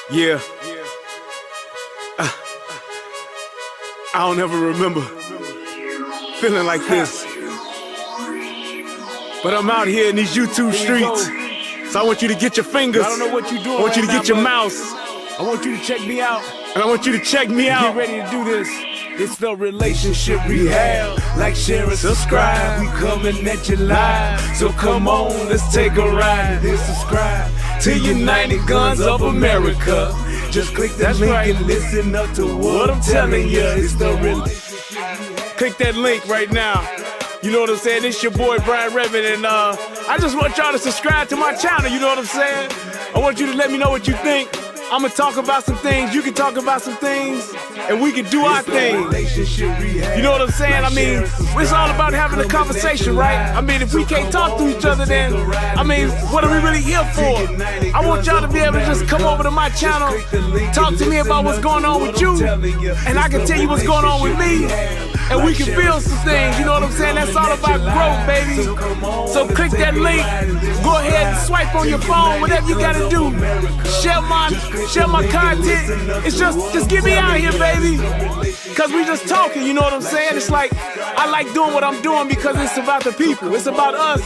Yeah, I don't ever remember feeling like this. But I'm out here in these YouTube streets. So I want you to get your fingers. I don't know what you're doing. I want you to get your mouse. I want you to check me out. And I want you to check me out. Get ready to do this. It's the relationship rehab. Like, share, and subscribe. We coming at you live. So come on, let's take a ride. Then subscribe to United Guns of America. Just click that link and listen up to what I'm telling you. It's the relationship. Click that link right now. You know what I'm saying? It's your boy Brian Redmond, and I just want y'all to subscribe to my channel. You know what I'm saying? I want you to let me know what you think. I'm gonna talk about some things, you can talk about some things, and we can do our thing. You know what I'm saying? I mean, it's all about having a conversation, right? I mean, if we can't talk to each other, then, I mean, what are we really here for? I want y'all to be able to just come over to my channel, talk to me about what's going on with you, and I can tell you what's going on with me, and we can build some things. You know what I'm saying? That's all about growth, baby. So click that link, go ahead and swipe on your phone, whatever you gotta do. Share my content. It's just get me out here, baby. Cause we just talking, you know what I'm saying? It's like, I like doing what I'm doing because it's about the people. It's about us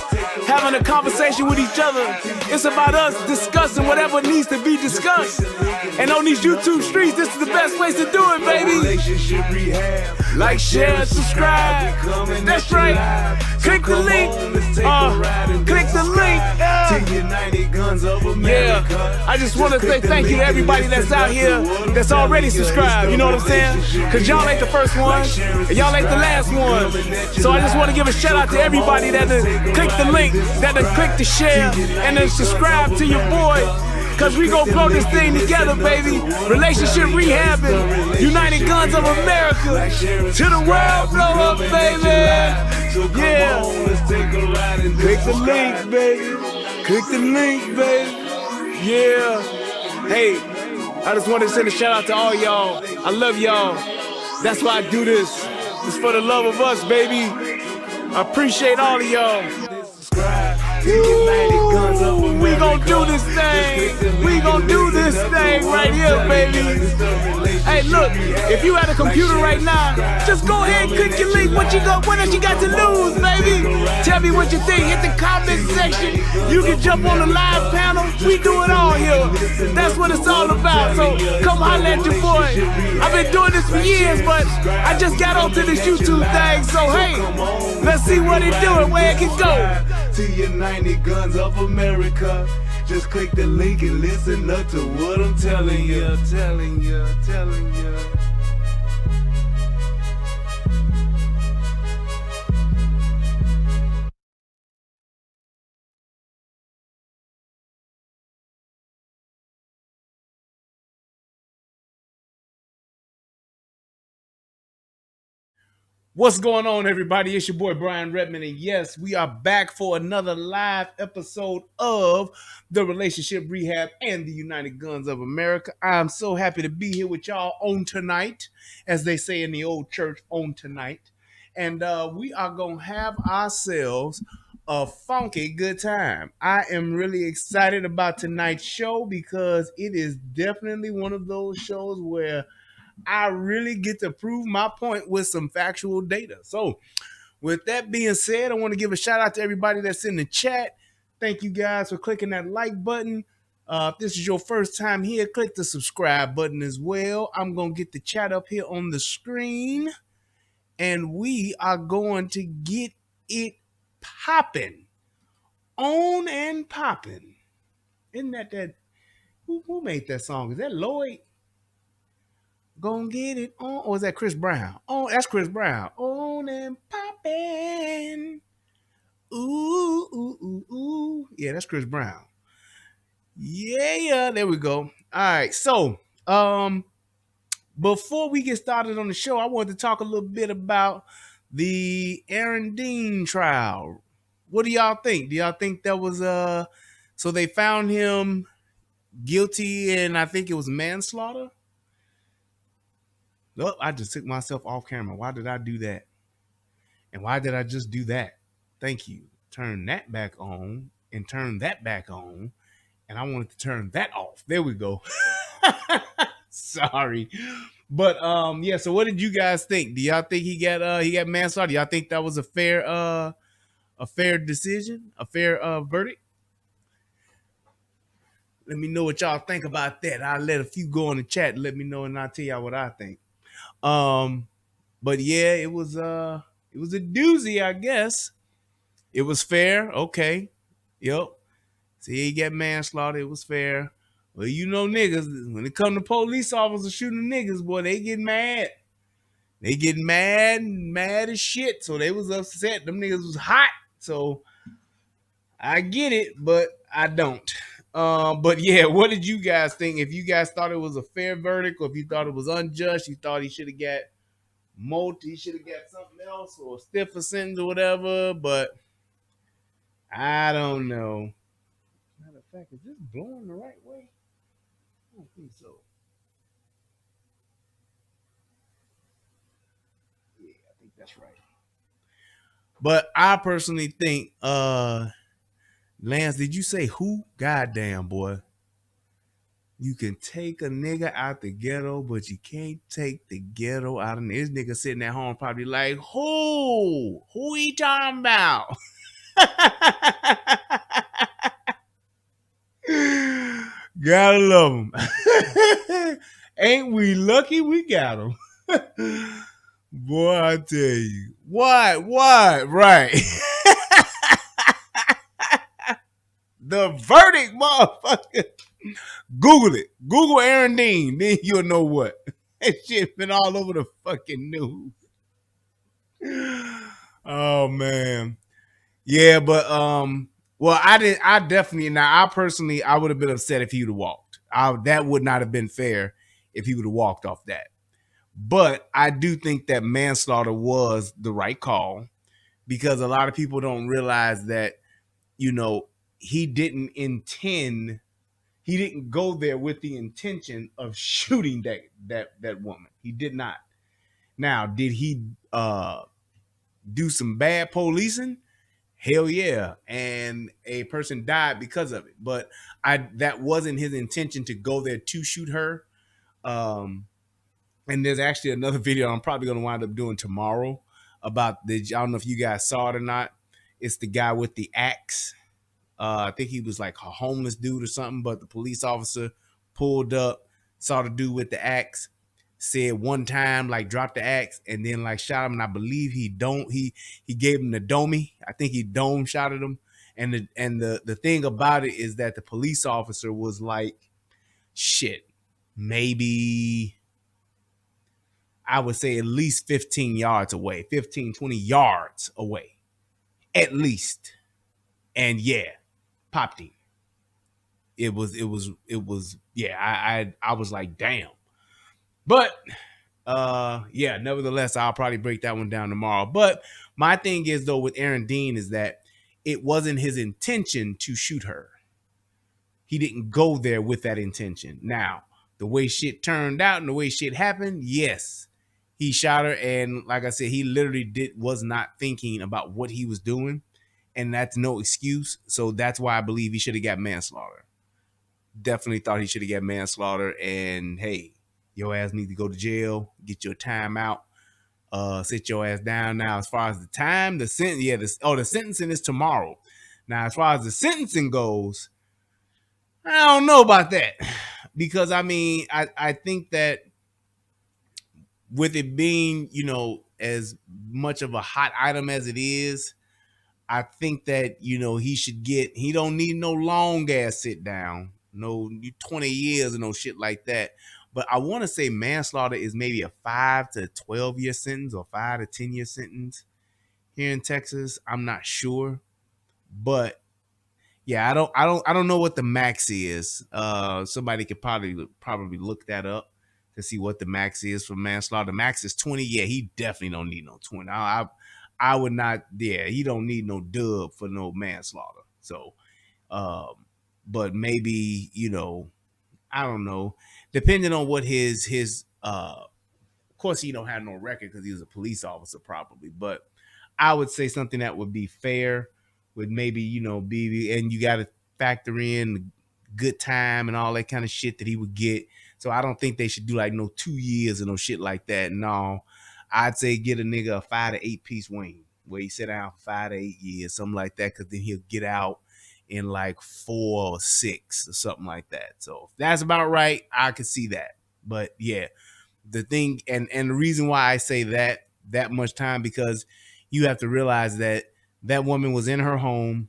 having a conversation with each other. It's about us discussing whatever needs to be discussed. And on these YouTube streets, this is the best place to do it, baby. Like, share, subscribe. That's right. Click the link. Click the link. Yeah. I just want to say thank you to everybody that's out here that's already subscribed. You know what I'm saying? Cause y'all ain't the first one, and y'all ain't the last one. So I just want to give a shout out to everybody that click the link, that click the share, and then subscribe to your boy. Cause we gon' grow this thing together, baby. Relationship rehabbing, United Guns of America. To the world, blow up, baby. Yeah. Click the link, baby. Click the link, baby. Yeah. Hey, I just want to send a shout out to all y'all. I love y'all. That's why I do this. It's for the love of us, baby. I appreciate all of y'all. Ooh, we gon' do this thing. We gon' do this thing right here, baby. Hey, look, if you at a computer right now, just go ahead and click your link. What else you got to lose, baby? Tell me what you think. Hit the comment section. You can jump on the live panel. We do it all here. That's what it's all about. So come holler at your boy. I've been doing this for years, but I just got onto this YouTube thing. So hey, let's see what it do and where it can go. To United Guns of America. Just click the link and listen up to what I'm telling you, telling you. What's going on, everybody? It's your boy Brian Redmond, and yes, we are back for another live episode of the Relationship Rehab and the United Guns of America. I'm so happy to be here with y'all on tonight, as they say in the old church, on tonight. And we are going to have ourselves a funky good time. I am really excited about tonight's show because it is definitely one of those shows where I really get to prove my point with some factual data. So, with that being said, I want to give a shout out to everybody that's in the chat. Thank you guys for clicking that like button. If this is your first time here, click the subscribe button as well. I'm going to get the chat up here on the screen, and we are going to get it popping. On and popping. Isn't that who made that song? Is that Lloyd? Gonna get it on, or is that Chris Brown? Oh, that's Chris Brown. On and poppin'. Ooh, ooh, ooh, ooh. Yeah, that's Chris Brown. Yeah, there we go. All right, so before we get started on the show, I wanted to talk a little bit about the Aaron Dean trial. What do y'all think? Do y'all think that was so they found him guilty, and I think it was manslaughter? Oh, I just took myself off camera. Why did I do that? And why did I just do that? Thank you. Turn that back on and turn that back on. And I wanted to turn that off. There we go. Sorry. But yeah, so what did you guys think? Do y'all think he got manslaughter? Do y'all think that was a fair decision? A fair verdict? Let me know what y'all think about that. I'll let a few go in the chat and let me know, and I'll tell y'all what I think. Um, but yeah, it was a doozy, I guess. It was fair, okay. Yep. See, he got manslaughter, it was fair. Well, you know niggas, when it come to police officers shooting niggas, boy, they get mad. They get mad as shit. So they was upset. Them niggas was hot. So I get it, but I don't. But yeah, what did you guys think? If you guys thought it was a fair verdict, or if you thought it was unjust, you thought he should have got he should have got something else or a stiffer sentence or whatever. But I don't know. Matter of fact, is this blowing the right way? I don't think so. Yeah, I think that's right. But I personally think, Lance, did you say who? Goddamn, boy. You can take a nigga out the ghetto, but you can't take the ghetto out of this nigga sitting at home probably like, who? Who he talking about? Gotta love him. Ain't we lucky we got him? Boy, I tell you. What? What? Right. The verdict, motherfucker. Google it. Google Aaron Dean. Then you'll know what. That shit been all over the fucking news. Oh man. Yeah, but well, I definitely now I personally I would have been upset if he would have walked. That would not have been fair if he would have walked off that. But I do think that manslaughter was the right call because a lot of people don't realize that, you know, he didn't intend he didn't go there with the intention of shooting that woman. He did not. Now, did he do some bad policing? Hell yeah. And a person died because of it. But that wasn't his intention to go there to shoot her. Um, and there's actually another video I'm probably gonna wind up doing tomorrow about I don't know if you guys saw it or not. It's the guy with the axe. I think he was like a homeless dude or something, but the police officer pulled up, saw the dude with the axe, said one time, like dropped the axe, and then like shot him. And I believe he gave him the domey. I think he dome shotted him. And the thing about it is that the police officer was like, shit, maybe I would say at least 15 yards away, 15, 20 yards away, at least. And yeah, popped him. It was yeah, I was like, damn. But yeah, nevertheless, I'll probably break that one down tomorrow. But my thing is though with Aaron Dean is that it wasn't his intention to shoot her. He didn't go there with that intention. Now, the way shit turned out and the way shit happened, yes. He shot her, and like I said, he literally was not thinking about what he was doing, and that's no excuse. So that's why I believe he should have got manslaughter. Definitely thought he should have got manslaughter. And hey, your ass need to go to jail, get your time out, sit your ass down. Now, as far as the time, the sentence, yeah, the sentencing is tomorrow. Now, as far as the sentencing goes, I don't know about that because I mean, I think that with it being, you know, as much of a hot item as it is, I think that, you know, he don't need no long ass sit down, no 20 years or no shit like that. But I want to say manslaughter is maybe a 5 to 12 year sentence or 5 to 10 year sentence here in Texas. I'm not sure, but yeah, I don't know what the max is. Somebody could probably look that up to see what the max is for manslaughter. The max is 20. Yeah, he definitely don't need no 20. I would not. Yeah, he don't need no dub for no manslaughter. So, um, but maybe, you know, I don't know. Depending on what of course he don't have no record because he was a police officer probably, but I would say something that would be fair would maybe, you know, be, and you got to factor in good time and all that kind of shit that he would get. So I don't think they should do like no 2 years or no shit like that. No, I'd say get a nigga a 5 to 8 piece wing where he sit down for 5 to 8 years, something like that, because then he'll get out in like 4 or 6 or something like that. So if that's about right, I could see that. But yeah, the thing and the reason why I say that much time, because you have to realize that that woman was in her home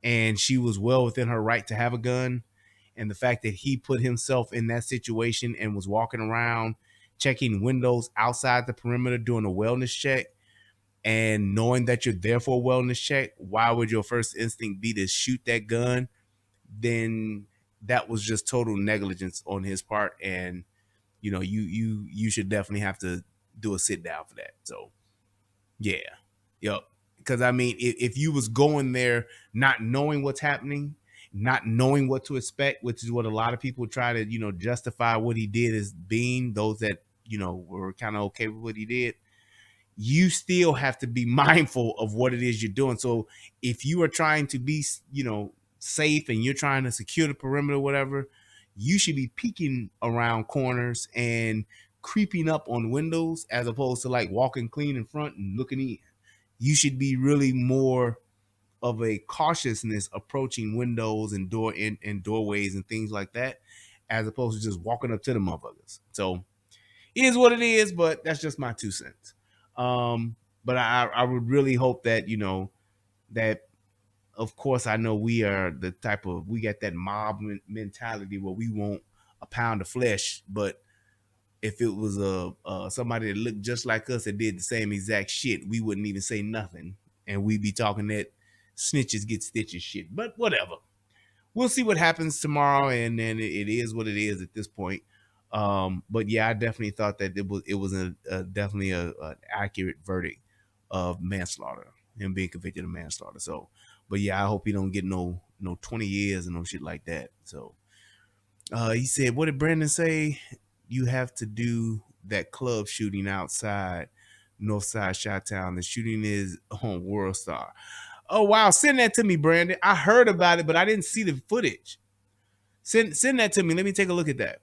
and she was well within her right to have a gun. And the fact that he put himself in that situation and was walking around checking windows outside the perimeter doing a wellness check, and knowing that you're there for a wellness check, why would your first instinct be to shoot that gun? Then that was just total negligence on his part. And you should definitely have to do a sit down for that. So yeah, yep. Because I mean, if you was going there not knowing what's happening, not knowing what to expect, which is what a lot of people try to justify what he did as being, those that were kind of okay with what he did, you still have to be mindful of what it is you're doing. So if you are trying to be, safe, and you're trying to secure the perimeter or whatever, you should be peeking around corners and creeping up on windows as opposed to like walking clean in front and looking in. You should be really more of a cautiousness approaching windows and and doorways and things like that, as opposed to just walking up to the motherfuckers. So it is what it is, but that's just my 2 cents. But I would really hope that that, of course, I know we are the type of, we got that mob mentality where we want a pound of flesh, but if it was somebody that looked just like us that did the same exact shit, we wouldn't even say nothing, and we'd be talking that snitches get stitches shit. But whatever, we'll see what happens tomorrow, and then it is what it is at this point. But yeah, I definitely thought that it was definitely an accurate verdict of manslaughter, him being convicted of manslaughter. So, but yeah, I hope he don't get no 20 years and no shit like that. So, he said, what did Brandon say? You have to do that club shooting outside Northside Chi-Town. The shooting is on World Star. Oh wow, send that to me, Brandon. I heard about it, but I didn't see the footage. Send that to me. Let me take a look at that.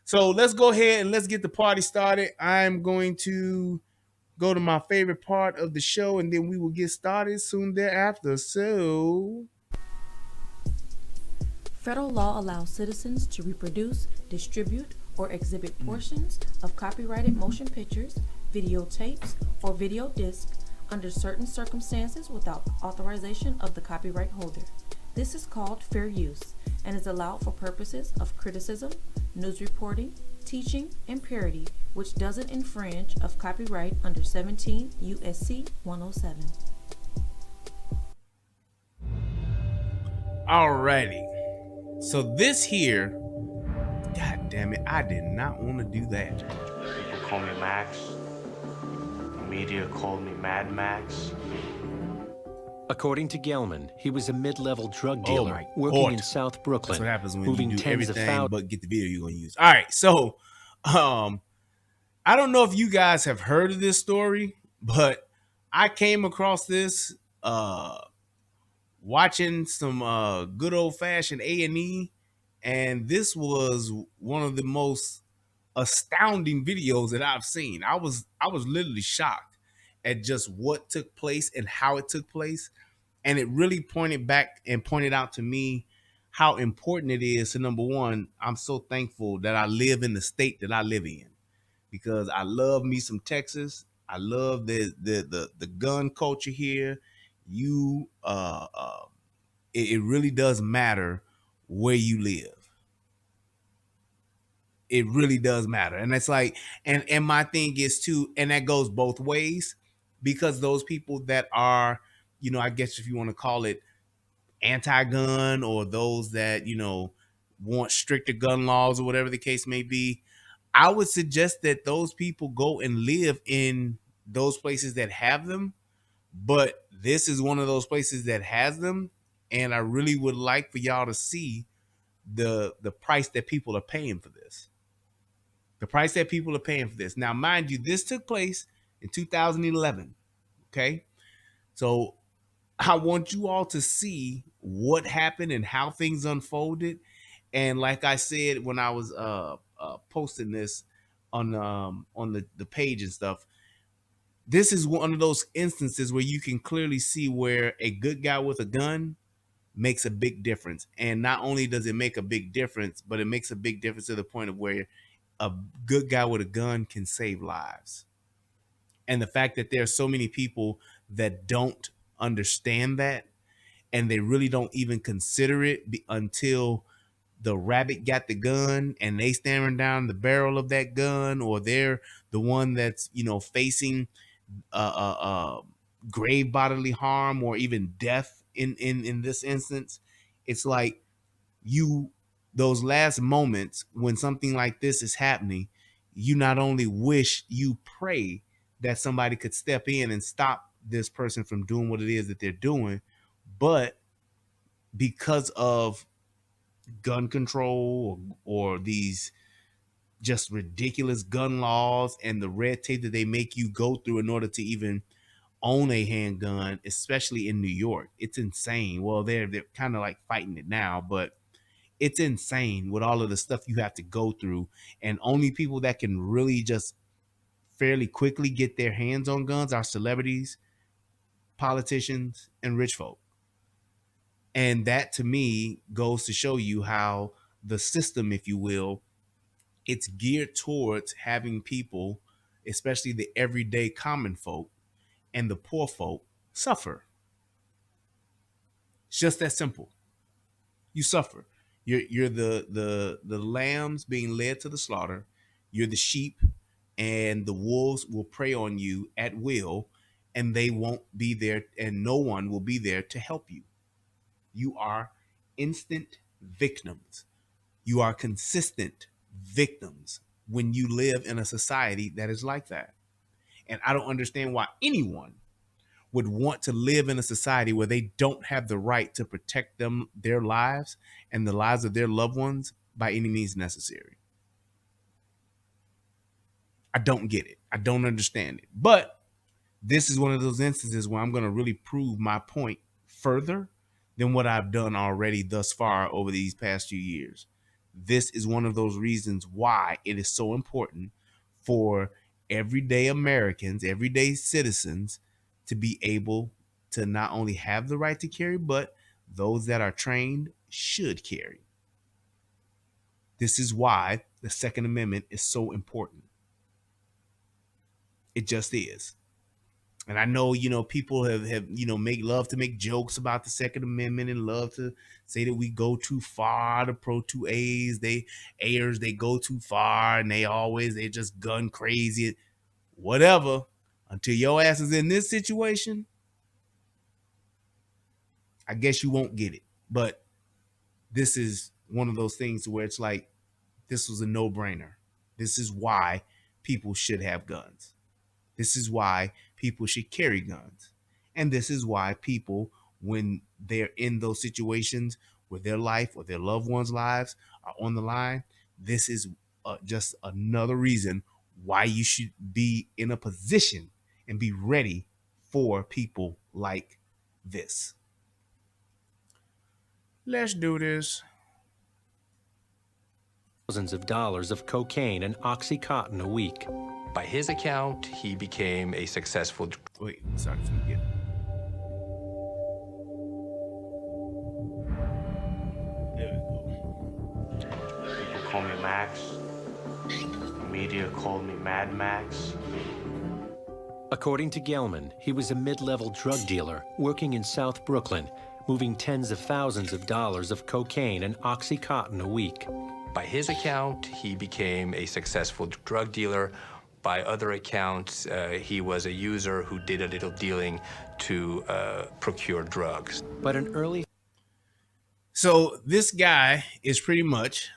So let's go ahead and let's get the party started. I'm going to go to my favorite part of the show, and then we will get started soon thereafter. So Federal law allows citizens to reproduce, distribute, or exhibit portions of copyrighted motion pictures, videotapes, or video discs under certain circumstances without authorization of the copyright holder. This is called fair use and is allowed for purposes of criticism, news reporting, teaching, and parody, which doesn't infringe of copyright under 17 U.S.C. 107. alrighty. So this here, god damn it, I did not want to do that. People call me Max. The media called me Mad Max. According to Gelman, he was a mid-level drug Oh dealer my working God. in South Brooklyn, That's what happens when moving you do tens of everything thousands. but get the video you're gonna use. All right, so I don't know if you guys have heard of this story, but I came across this watching some good old fashioned A&E, and this was one of the most astounding videos that I've seen. I was literally shocked at just what took place and how it took place, and it really pointed back and pointed out to me how important it is to, number one, I'm so thankful that I live in the state that I live in, because I love me some Texas. I love the gun culture here. You it really does matter where you live. It really does matter. And it's like, and my thing is too, and that goes both ways, because those people that are, I guess if you want to call it anti-gun, or those that, want stricter gun laws or whatever the case may be, I would suggest that those people go and live in those places that have them. But this is one of those places that has them, and I really would like for y'all to see the price that people are paying for this. The price that people are paying for this. Now, mind you, this took place in 2011. Okay, so I want you all to see what happened and how things unfolded, And like I said when I was posting this on the page and stuff, this is one of those instances where you can clearly see where a good guy with a gun makes a big difference. And not only does it make a big difference, but it makes a big difference to the point of where a good guy with a gun can save lives. And the fact that there are so many people that don't understand that, and they really don't even consider it until the rabbit got the gun and they staring down the barrel of that gun, or they're the one that's facing grave bodily harm or even death in this instance. It's like you those last moments when something like this is happening, you not only wish, you pray that somebody could step in and stop this person from doing what it is that they're doing. But because of gun control or these just ridiculous gun laws and the red tape that they make you go through in order to even own a handgun, especially in New York, it's insane. Well, they're kind of like fighting it now, but it's insane with all of the stuff you have to go through. And only people that can really just fairly quickly get their hands on guns are celebrities, politicians, and rich folk. And that to me goes to show you how the system, if you will, it's geared towards having people, especially the everyday common folk and the poor folk, suffer. It's just that simple. You suffer. You're the lambs being led to the slaughter. You're the sheep, and the wolves will prey on you at will, and they won't be there, and no one will be there to help you. You are instant victims. You are consistent victims when you live in a society that is like that. And I don't understand why anyone would want to live in a society where they don't have the right to protect their lives and the lives of their loved ones by any means necessary. I don't get it. I don't understand it. But this is one of those instances where I'm going to really prove my point further than what I've done already thus far over these past few years. This is one of those reasons why it is so important for everyday Americans, everyday citizens, to be able to not only have the right to carry, but those that are trained should carry. This is why the Second Amendment is so important. It just is. And I know, people have love to make jokes about the Second Amendment and love to say that we go too far. The pro 2As, they go too far, and they just gun crazy, whatever. Until your ass is in this situation, I guess you won't get it. But this is one of those things where it's like, this was a no-brainer. This is why people should have guns. This is why people should carry guns. And this is why people, when they're in those situations where their life or their loved ones' lives are on the line, this is just another reason why you should be in a position and be ready for people like this. Let's do this. Thousands of dollars of cocaine and Oxycontin a week. By his account, he became a successful... Wait, sorry, forget. There we go. People call me Max. The media called me Mad Max. According to Gelman, he was a mid-level drug dealer working in South Brooklyn, moving tens of thousands of dollars of cocaine and Oxycontin a week. By his account, he became a successful drug dealer. By other accounts, he was a user who did a little dealing to procure drugs. But an early... So this guy is pretty much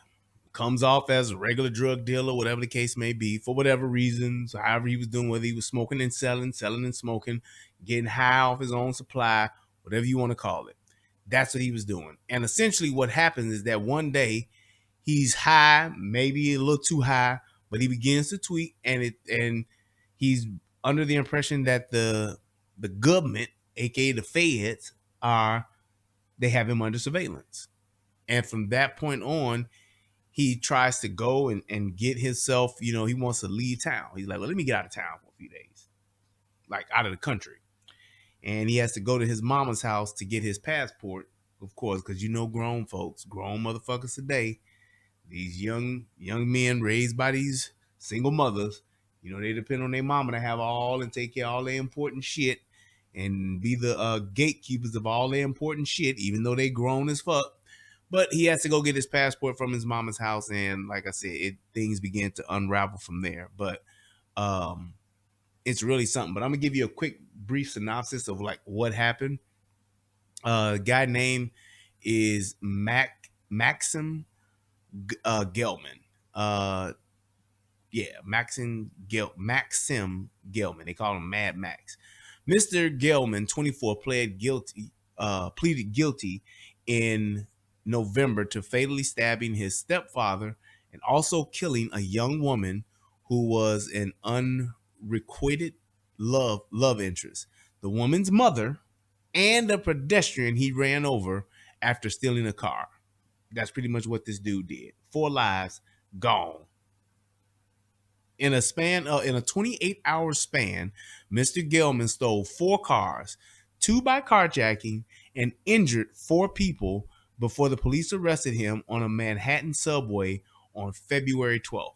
comes off as a regular drug dealer, whatever the case may be, for whatever reasons, however he was doing, whether he was smoking and selling and smoking, getting high off his own supply, whatever you want to call it. That's what he was doing. And essentially what happens is that one day he's high, maybe a little too high, but he begins to tweak, and he's under the impression that the government, aka the feds, they have him under surveillance. And from that point on, he tries to go and get himself, he wants to leave town. He's like, well, let me get out of town for a few days, like out of the country. And he has to go to his mama's house to get his passport, of course, because grown folks, grown motherfuckers today, these young men raised by these single mothers, they depend on their mama to have all and take care of all their important shit and be the gatekeepers of all their important shit, even though they grown as fuck. But he has to go get his passport from his mama's house, and like I said, things begin to unravel from there. But it's really something. But I'm gonna give you a quick, brief synopsis of like what happened. Guy name is Maksim Gelman. Maxim Gelman. They call him Mad Max. Mr. Gelman, 24, pleaded guilty in November to fatally stabbing his stepfather and also killing a young woman who was an unrequited love interest, the woman's mother, and a pedestrian he ran over after stealing a car. That's pretty much what this dude did. 4 lives gone. In a 28-hour span, Mr. Gelman stole 4 cars, 2 by carjacking, and injured 4 people before the police arrested him on a Manhattan subway on February 12th.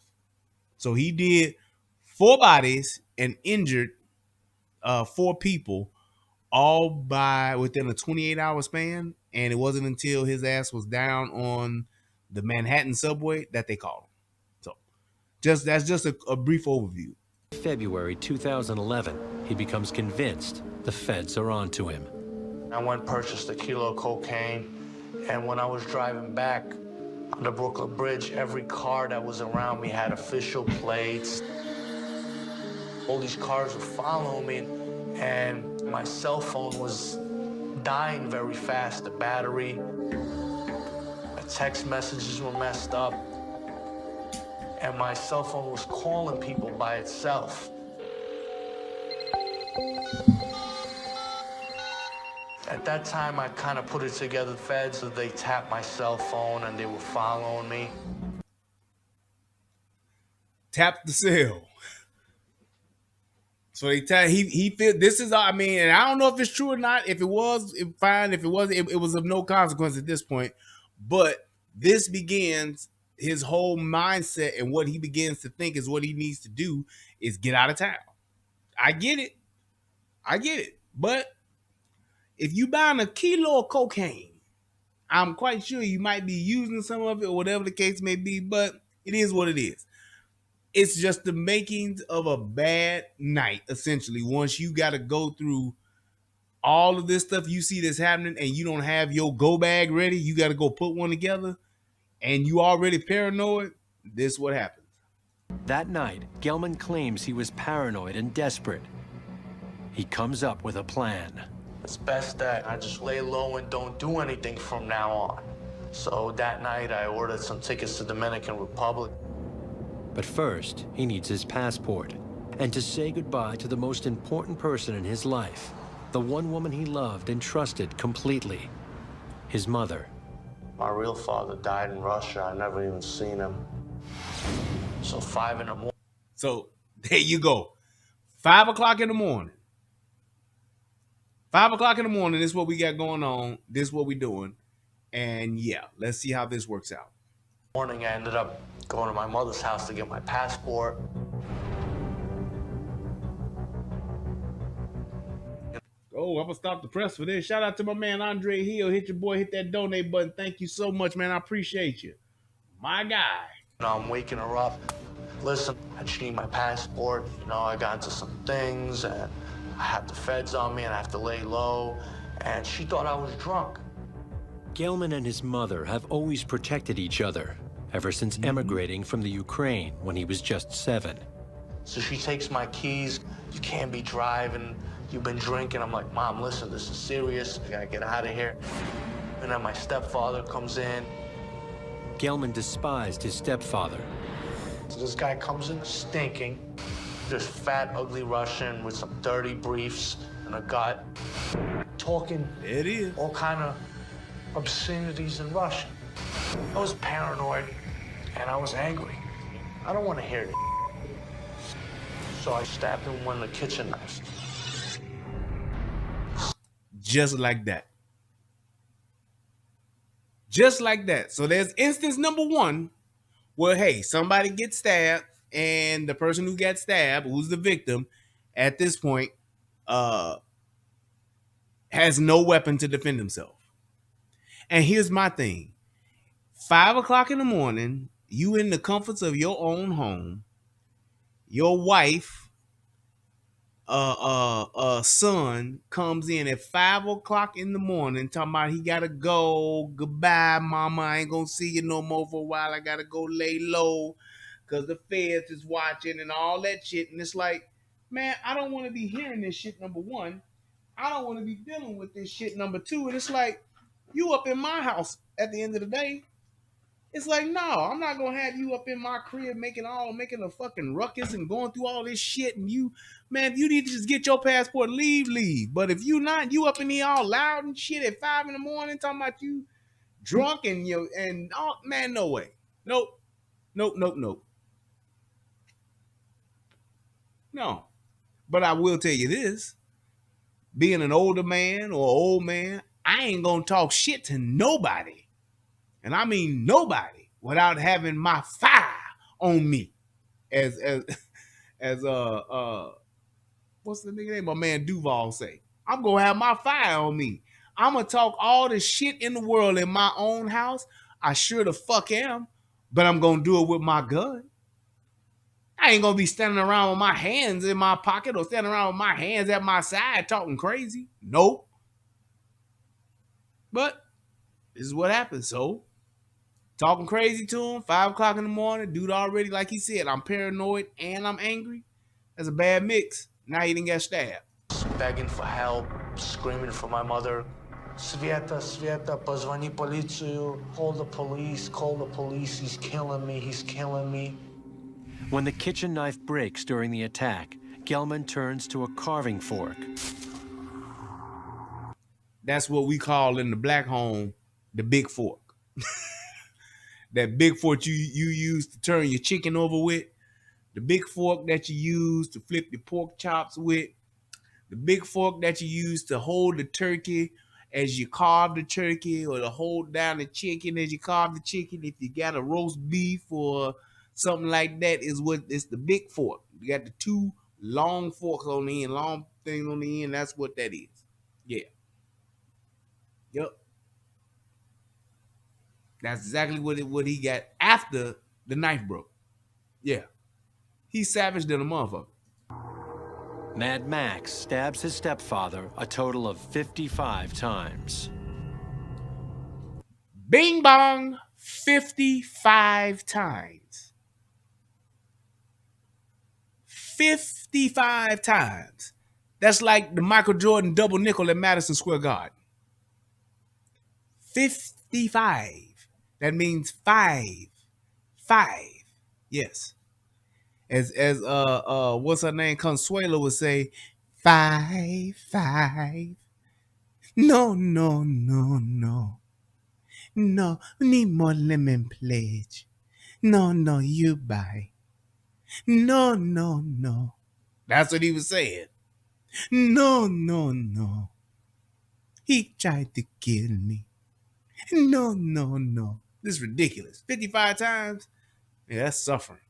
So he did 4 bodies and injured 4 people, all within a 28-hour span, and it wasn't until his ass was down on the Manhattan subway that they called him. So that's just a brief overview. February 2011, he becomes convinced the feds are onto him. I went and purchased a kilo of cocaine, and when I was driving back on the Brooklyn Bridge, every car that was around me had official plates. All these cars were following me, and my cell phone was dying very fast, the battery. The text messages were messed up, and my cell phone was calling people by itself. At that time, I kind of put it together, the feds, so they tapped my cell phone and they were following me. Tap the cell. So he feel this is, I mean, and I don't know if it's true or not. If it was, fine. If it wasn't, it was of no consequence at this point. But this begins his whole mindset, and what he begins to think is what he needs to do is get out of town. I get it. But if you buying a kilo of cocaine, I'm quite sure you might be using some of it or whatever the case may be, but it is what it is. It's just the makings of a bad night, essentially. Once you got to go through all of this stuff you see that's happening and you don't have your go bag ready, you got to go put one together, and you already paranoid, this is what happens. That night, Gelman claims he was paranoid and desperate. He comes up with a plan. It's best that I just lay low and don't do anything from now on. So that night, I ordered some tickets to Dominican Republic. But first, he needs his passport, and to say goodbye to the most important person in his life, the one woman he loved and trusted completely, his mother. My real father died in Russia. I never even seen him. So 5 in the morning. So there you go. 5 o'clock in the morning. 5 o'clock in the morning, this is what we got going on. This is what we doing. And yeah, let's see how this works out. Morning, I ended up going to my mother's house to get my passport. Oh, I'm gonna stop the press for this. Shout out to my man Andre Hill. Hit your boy, hit that donate button. Thank you so much, man. I appreciate you. My guy. I'm waking her up. Listen, I just need my passport. I got into some things, and I had the feds on me, and I have to lay low. And she thought I was drunk. Gelman and his mother have always protected each other, ever since emigrating from the Ukraine when he was just 7. So she takes my keys. You can't be driving. You've been drinking. I'm like, Mom, listen, this is serious. I gotta get out of here. And then my stepfather comes in. Gelman despised his stepfather. So this guy comes in stinking. This fat, ugly Russian with some dirty briefs and a gut. Talking It is. all kind of obscenities in Russian. I was paranoid and I was angry. I don't want to hear it. So I stabbed him with the kitchen knife. Just like that. Just like that. So there's instance number one where, hey, somebody gets stabbed and the person who got stabbed, who's the victim, at this point, has no weapon to defend himself. And here's my thing. 5 o'clock in the morning, you in the comforts of your own home, your wife, son comes in at 5 o'clock in the morning talking about he gotta go. Goodbye, mama. I ain't gonna see you no more for a while. I gotta go lay low because the feds is watching and all that shit. And it's like, man, I don't want to be hearing this shit, number one. I don't want to be dealing with this shit, number two. And it's like, you up in my house at the end of the day. It's like, no, I'm not gonna have you up in my crib making a fucking ruckus and going through all this shit. And you, man, if you need to just get your passport, leave. But if you not, you up in here all loud and shit at 5 in the morning talking about you drunk and you and oh man, no way. Nope. No. But I will tell you this. Being an older man or old man, I ain't gonna talk shit to nobody. And I mean nobody without having my fire on me. As what's the nigga name? My man Duval say. I'm gonna have my fire on me. I'm gonna talk all the shit in the world in my own house. I sure the fuck am, but I'm gonna do it with my gun. I ain't gonna be standing around with my hands in my pocket or standing around with my hands at my side talking crazy. Nope. But this is what happens. So talking crazy to him, 5 o'clock in the morning, dude already, like he said, I'm paranoid and I'm angry. That's a bad mix. Now he didn't get stabbed. Begging for help, screaming for my mother. Sveta, позвони полицию, call the police, he's killing me. When the kitchen knife breaks during the attack, Gelman turns to a carving fork. That's what we call in the black home the big fork. That big fork you use to turn your chicken over with. The big fork that you use to flip your pork chops with. The big fork that you use to hold the turkey as you carve the turkey, or to hold down the chicken as you carve the chicken. If you got a roast beef or something like that, is what it's the big fork. You got the two long forks on the end, long things on the end. That's what that is. Yeah. Yep. That's exactly what he got after the knife broke. Yeah. He savaged than a motherfucker. Mad Max stabs his stepfather a total of 55 times. Bing bong, 55 times. 55 times. That's like the Michael Jordan double nickel at Madison Square Garden. 55. That means five. Yes. As what's her name? Consuelo would say, 5. No. No, need more lemon pledge. No, you buy. No. That's what he was saying. No. He tried to kill me. No. This is ridiculous. 55 times? Yeah, that's suffering.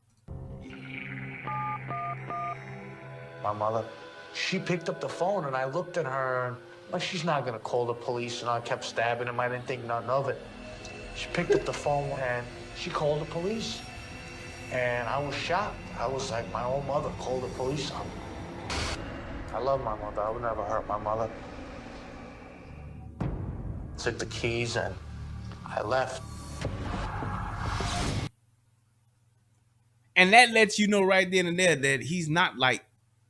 My mother, she picked up the phone and I looked at her and like she's not gonna call the police, and I kept stabbing him. I didn't think nothing of it. She picked up the phone and she called the police. And I was shocked. I was like, my own mother called the police on me. I love my mother. I would never hurt my mother. Took the keys and I left. And that lets you know right then and there that he's not like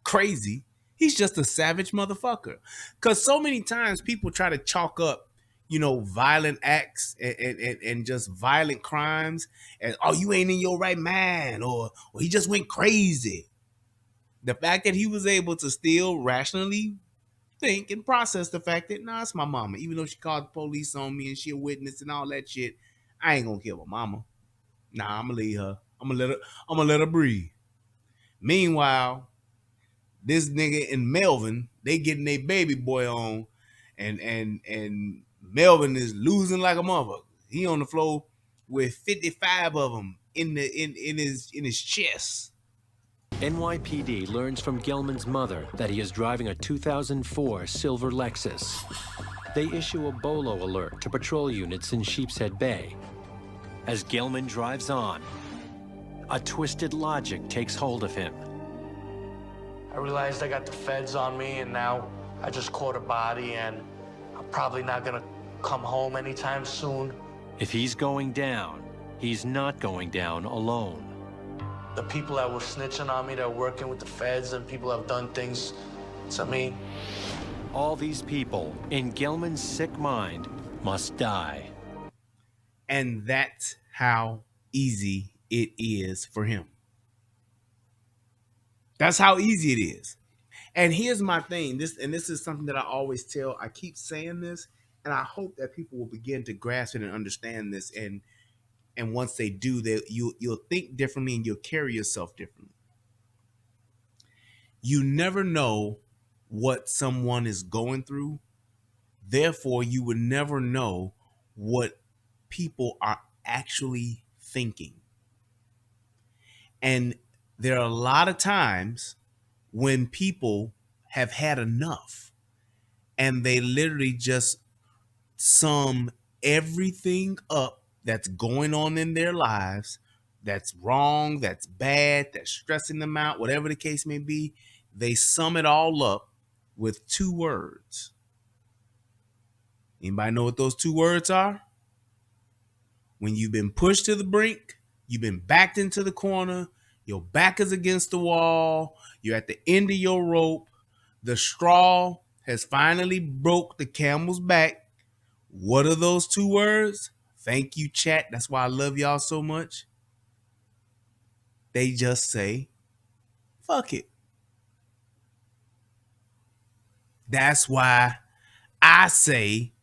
crazy. He's just a savage motherfucker. Because so many times people try to chalk up, violent acts and just violent crimes as, oh, you ain't in your right mind, or he just went crazy. The fact that he was able to still rationally think and process the fact that, nah, it's my mama. Even though she called the police on me and she a witness and all that shit, I ain't gonna kill my mama. Nah, I'm gonna leave her. I'm gonna let her breathe. Meanwhile, this nigga in Melvin, they getting their baby boy on, and Melvin is losing like a motherfucker. He on the floor with 55 of them in his chest. NYPD learns from Gelman's mother that he is driving a 2004 silver Lexus. They issue a BOLO alert to patrol units in Sheepshead Bay. As Gelman drives on, a twisted logic takes hold of him. I realized I got the feds on me, and now I just caught a body, and I'm probably not gonna come home anytime soon. If he's going down, he's not going down alone. The people that were snitching on me, that are working with the feds, and people that have done things to me. All these people, in Gelman's sick mind, must die. And that's how easy it is for him. That's how easy it is. And here's my thing. This is something that I always tell. I keep saying this, and I hope that people will begin to grasp it and understand this. And once they do, you'll think differently and you'll carry yourself differently. You never know what someone is going through. Therefore, you would never know what people are actually thinking. And there are a lot of times when people have had enough and they literally just sum everything up that's going on in their lives, that's wrong, that's bad, that's stressing them out, whatever the case may be. They sum it all up with 2 words. Anybody know what those 2 words are? When you've been pushed to the brink, you've been backed into the corner, your back is against the wall, you're at the end of your rope, the straw has finally broke the camel's back. What are those 2 words? Thank you, chat. That's why I love y'all so much. They just say, fuck it. That's why I say,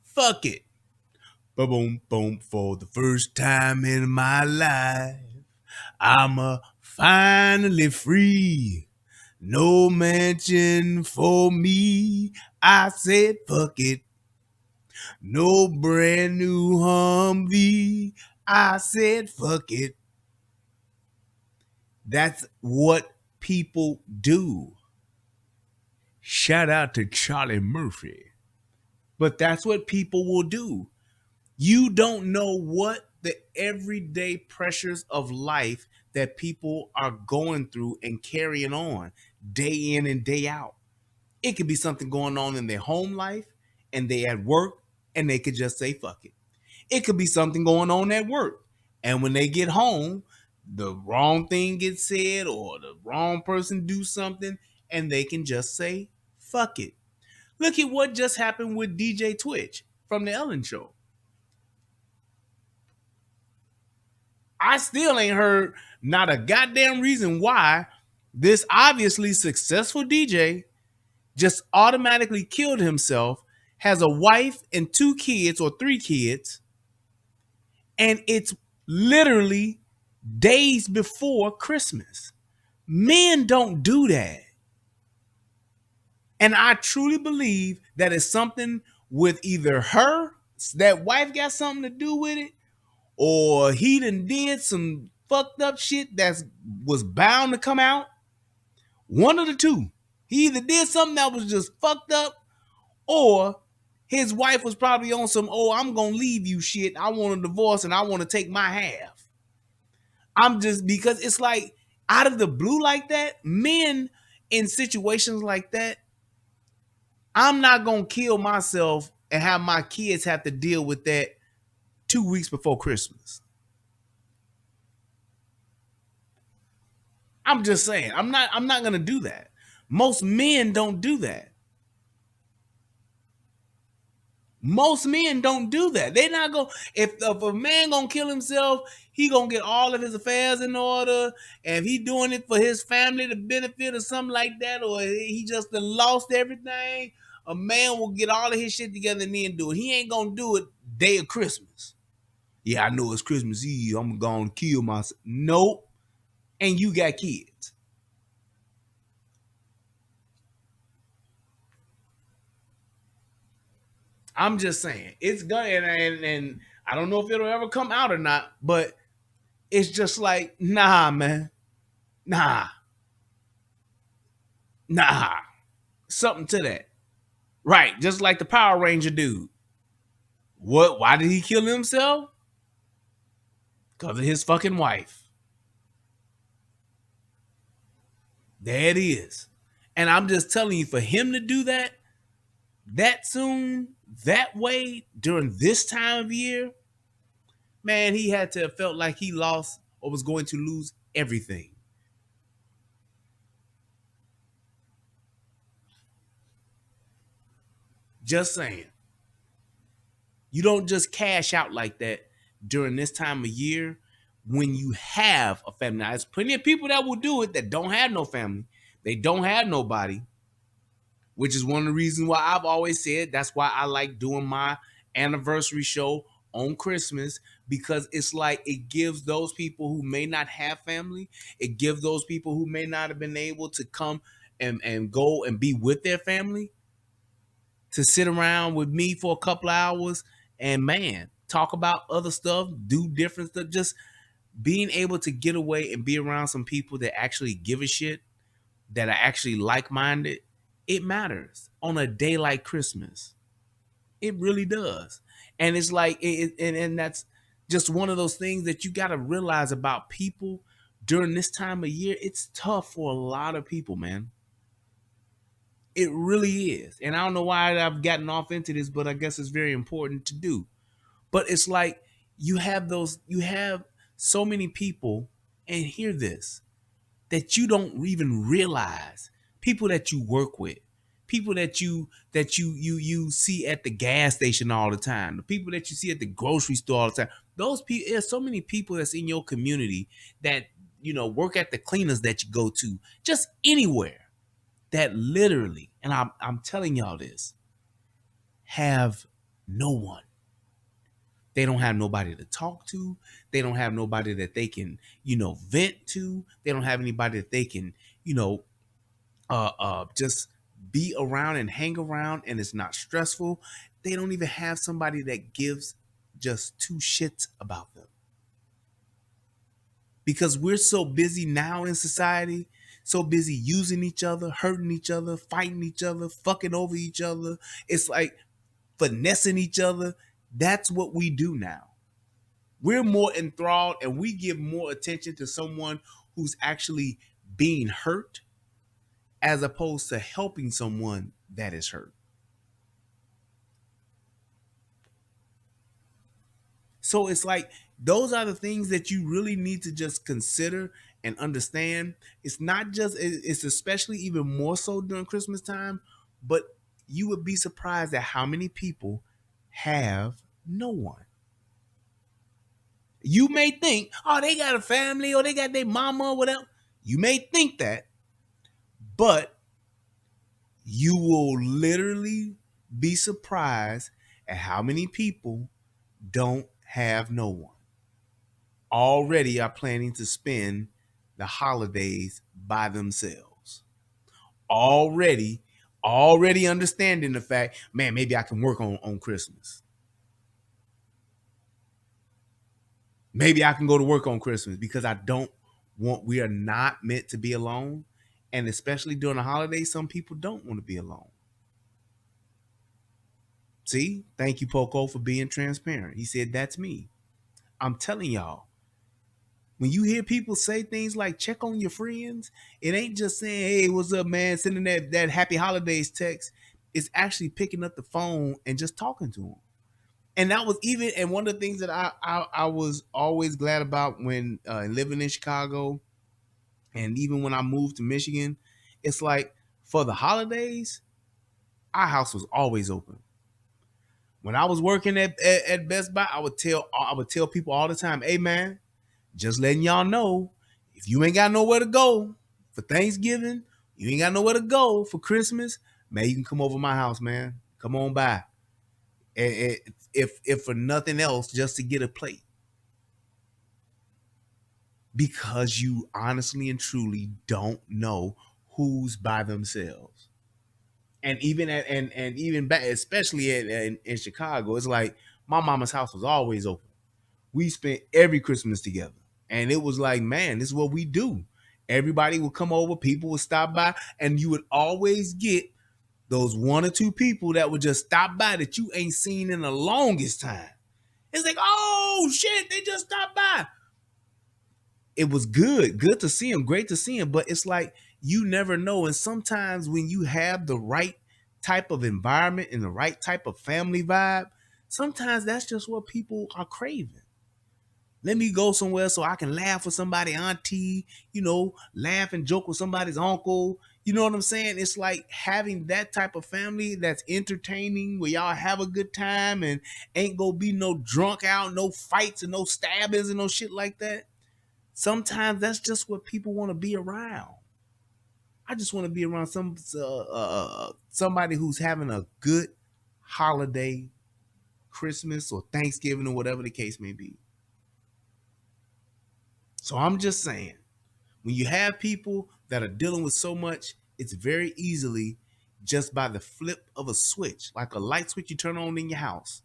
fuck it. Boom, boom, for the first time in my life, I'm finally free. No mansion for me. I said, fuck it. No brand new Humvee. I said, fuck it. That's what people do. Shout out to Charlie Murphy. But that's what people will do. You don't know what the everyday pressures of life that people are going through and carrying on day in and day out. It could be something going on in their home life and they at work and they could just say, fuck it. It could be something going on at work. And when they get home, the wrong thing gets said or the wrong person do something and they can just say, fuck it. Look at what just happened with DJ Twitch from the Ellen Show. I still ain't heard not a goddamn reason why this obviously successful DJ just automatically killed himself, has a wife and 2 kids or 3 kids, and it's literally days before Christmas. Men don't do that. And I truly believe that it's something with either her, that wife got something to do with it, or he done did some fucked up shit that was bound to come out. One of the 2. He either did something that was just fucked up, or his wife was probably on some, oh, I'm going to leave you shit. I want a divorce and I want to take my half. Because it's like out of the blue like that, men in situations like that, I'm not going to kill myself and have my kids have to deal with that 2 weeks before Christmas. I'm just saying, I'm not going to do that. Most men don't do that. Most men don't do that. They're not going, if a man going to kill himself, he going to get all of his affairs in order. And if he doing it for his family to benefit or something like that, or he just lost everything, a man will get all of his shit together and then do it. He ain't going to do it day of Christmas. Yeah, I know it's Christmas Eve. I'm gonna kill myself. Nope. And you got kids. I'm just saying it's gonna and I don't know if it'll ever come out or not, but it's just like, nah, man. Nah. Nah. Something to that. Right. Just like the Power Ranger dude. What? Why did he kill himself? Because of his fucking wife. There it is. And I'm just telling you, for him to do that soon, that way, during this time of year, man, he had to have felt like he lost or was going to lose everything. Just saying. You don't just cash out like that during this time of year when you have a family. Now, there's plenty of people that will do it that don't have no family. They don't have nobody, which is one of the reasons why I've always said that's why I like doing my anniversary show on Christmas, because it's like it gives those people who may not have family, it gives those people who may not have been able to come and go and be with their family to sit around with me for a couple hours and, man, talk about other stuff, do different stuff. Just being able to get away and be around some people that actually give a shit, that are actually like-minded, it matters on a day like Christmas. It really does. And it's like, and that's just one of those things that you got to realize about people during this time of year. It's tough for a lot of people, man. It really is. And I don't know why I've gotten off into this, but I guess it's very important to do. But it's like you have so many people, and hear this, that you don't even realize. People that you work with, people that you see at the gas station all the time, the people that you see at the grocery store all the time. Those people, there's so many people that's in your community that work at the cleaners that you go to, just anywhere, that literally, and I'm telling y'all this, have no one. They don't have nobody to talk to. They don't have nobody that they can, vent to. They don't have anybody that they can, just be around and hang around, and it's not stressful. They don't even have somebody that gives just two shits about them. Because we're so busy now in society, so busy using each other, hurting each other, fighting each other, fucking over each other. It's like finessing each other. That's what we do now. We're more enthralled and we give more attention to someone who's actually being hurt as opposed to helping someone that is hurt. So it's like those are the things that you really need to just consider and understand. It's not just, it's especially even more so during Christmas time, but you would be surprised at how many people have no one. You may think, oh, they got a family or they got their mama or whatever. You may think that, but you will literally be surprised at how many people don't have no one. Already are planning to spend the holidays by themselves. Already understanding the fact, man, maybe I can work on Christmas. Maybe I can go to work on Christmas because we are not meant to be alone. And especially during the holidays, some people don't want to be alone. See, thank you, Poco, for being transparent. He said, that's me. I'm telling y'all, when you hear people say things like check on your friends, it ain't just saying, hey, what's up, man? Sending that happy holidays text. It's actually picking up the phone and just talking to them. And that was even, and one of the things that I was always glad about when living in Chicago, and even when I moved to Michigan, it's like for the holidays, our house was always open. When I was working at Best Buy, I would tell people all the time, hey man, just letting y'all know, if you ain't got nowhere to go for Thanksgiving, you ain't got nowhere to go for Christmas, man, you can come over to my house, man. Come on by. If for nothing else, just to get a plate. because you honestly and truly don't know who's by themselves. And even and even back, especially in Chicago, it's like my mama's house was always open. We spent every Christmas together, and it was like, man, this is what we do. Everybody would come over, people would stop by, and you would always get those one or two people that would just stop by that you ain't seen in the longest time. It's like, oh shit, they just stopped by. It was good to see them, great to see them, but it's like you never know. And sometimes when you have the right type of environment and the right type of family vibe, sometimes that's just what people are craving. Let me go somewhere so I can laugh with somebody, auntie, laugh and joke with somebody's uncle. You know what I'm saying? It's like having that type of family that's entertaining, where y'all have a good time and ain't gonna be no drunk out, no fights and no stabbings and no shit like that. Sometimes that's just what people want to be around. I just want to be around somebody who's having a good holiday, Christmas or Thanksgiving or whatever the case may be. So I'm just saying, when you have people that are dealing with so much, it's very easily just by the flip of a switch, like a light switch you turn on in your house,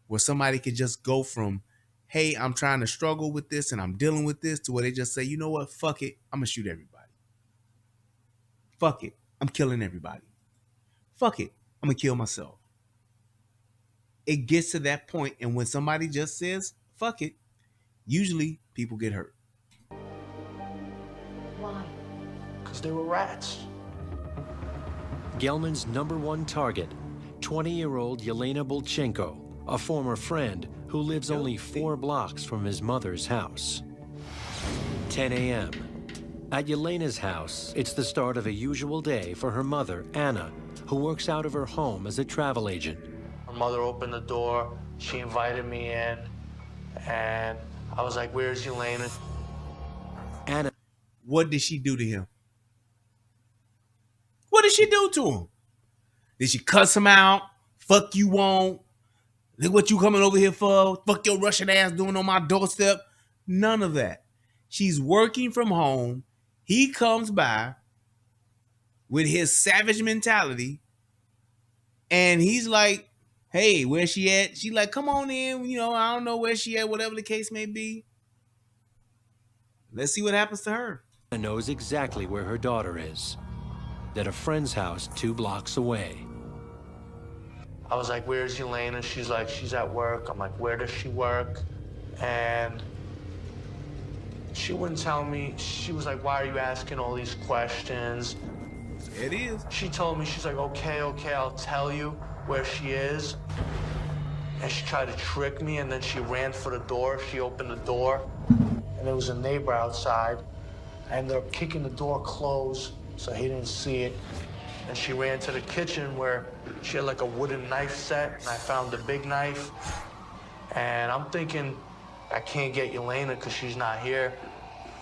where somebody could just go from, hey, I'm trying to struggle with this and I'm dealing with this, to where they just say, you know what, fuck it, I'm gonna shoot everybody. Fuck it, I'm killing everybody. Fuck it, I'm gonna kill myself. It gets to that point, and when somebody just says, fuck it, usually people get hurt. Why? Because they were rats. Gelman's number one target, 20-year-old Yelena Bolchenko, a former friend who lives only 4 blocks from his mother's house. 10 a.m. At Yelena's house, it's the start of a usual day for her mother, Anna, who works out of her home as a travel agent. Her mother opened the door, she invited me in, and I was like, where's Yelena? Anna. What did she do to him? What did she do to him? Did she cuss him out? Fuck you won't. Look what you coming over here for. Fuck your Russian ass doing on my doorstep. None of that. She's working from home. He comes by with his savage mentality, and he's like, hey, where she at? She like, come on in. I don't know where she at, whatever the case may be. Let's see what happens to her. Anna knows exactly where her daughter is. At a friend's house 2 blocks away. I was like, where's Yelena? She's like, she's at work. I'm like, where does she work? And she wouldn't tell me. She was like, why are you asking all these questions? It is. She told me, she's like, okay, I'll tell you where she is. And she tried to trick me, and then she ran for the door. She opened the door, and there was a neighbor outside. I ended up kicking the door closed, so he didn't see it. And she ran to the kitchen where she had like a wooden knife set, and I found the big knife. And I'm thinking, I can't get Yelena because she's not here.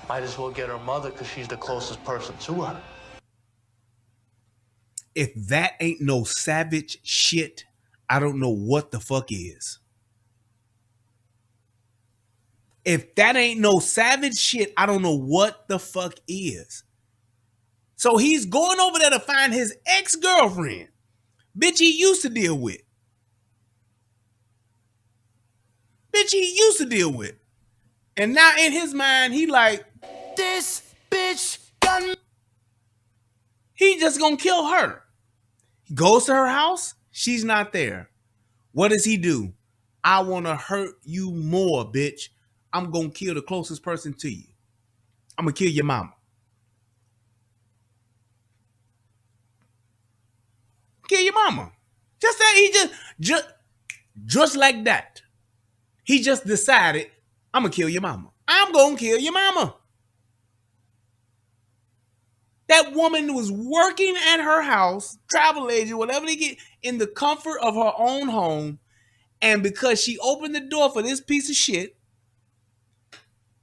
Might as well get her mother because she's the closest person to her. If that ain't no savage shit, I don't know what the fuck is. If that ain't no savage shit, I don't know what the fuck is. So he's going over there to find his ex-girlfriend, bitch he used to deal with. And now in his mind, he like, this bitch done. He just gonna kill her. He goes to her house. She's not there. What does he do? I want to hurt you more, bitch. I'm gonna kill the closest person to you. I'm gonna kill your mama. Kill your mama. Just that he just like that. He just decided, I'm gonna kill your mama. I'm gonna kill your mama. That woman was working at her house, travel agent, whatever they get, in the comfort of her own home. And because she opened the door for this piece of shit,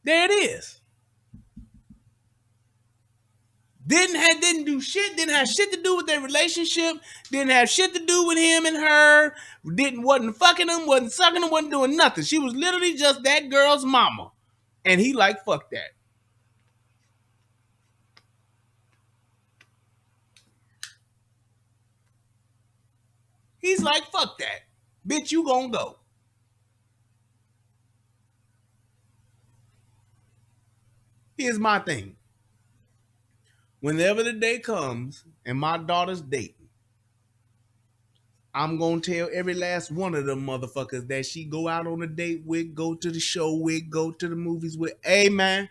there it is. Didn't do shit, didn't have shit to do with their relationship, didn't have shit to do with him and her, wasn't fucking him, wasn't sucking him, wasn't doing nothing. She was literally just that girl's mama. And he like, fuck that. He's like, fuck that. Bitch, you gonna go. Here's my thing. Whenever the day comes and my daughter's dating, I'm gonna tell every last one of them motherfuckers that she go out on a date with, go to the show with, go to the movies with. Hey man,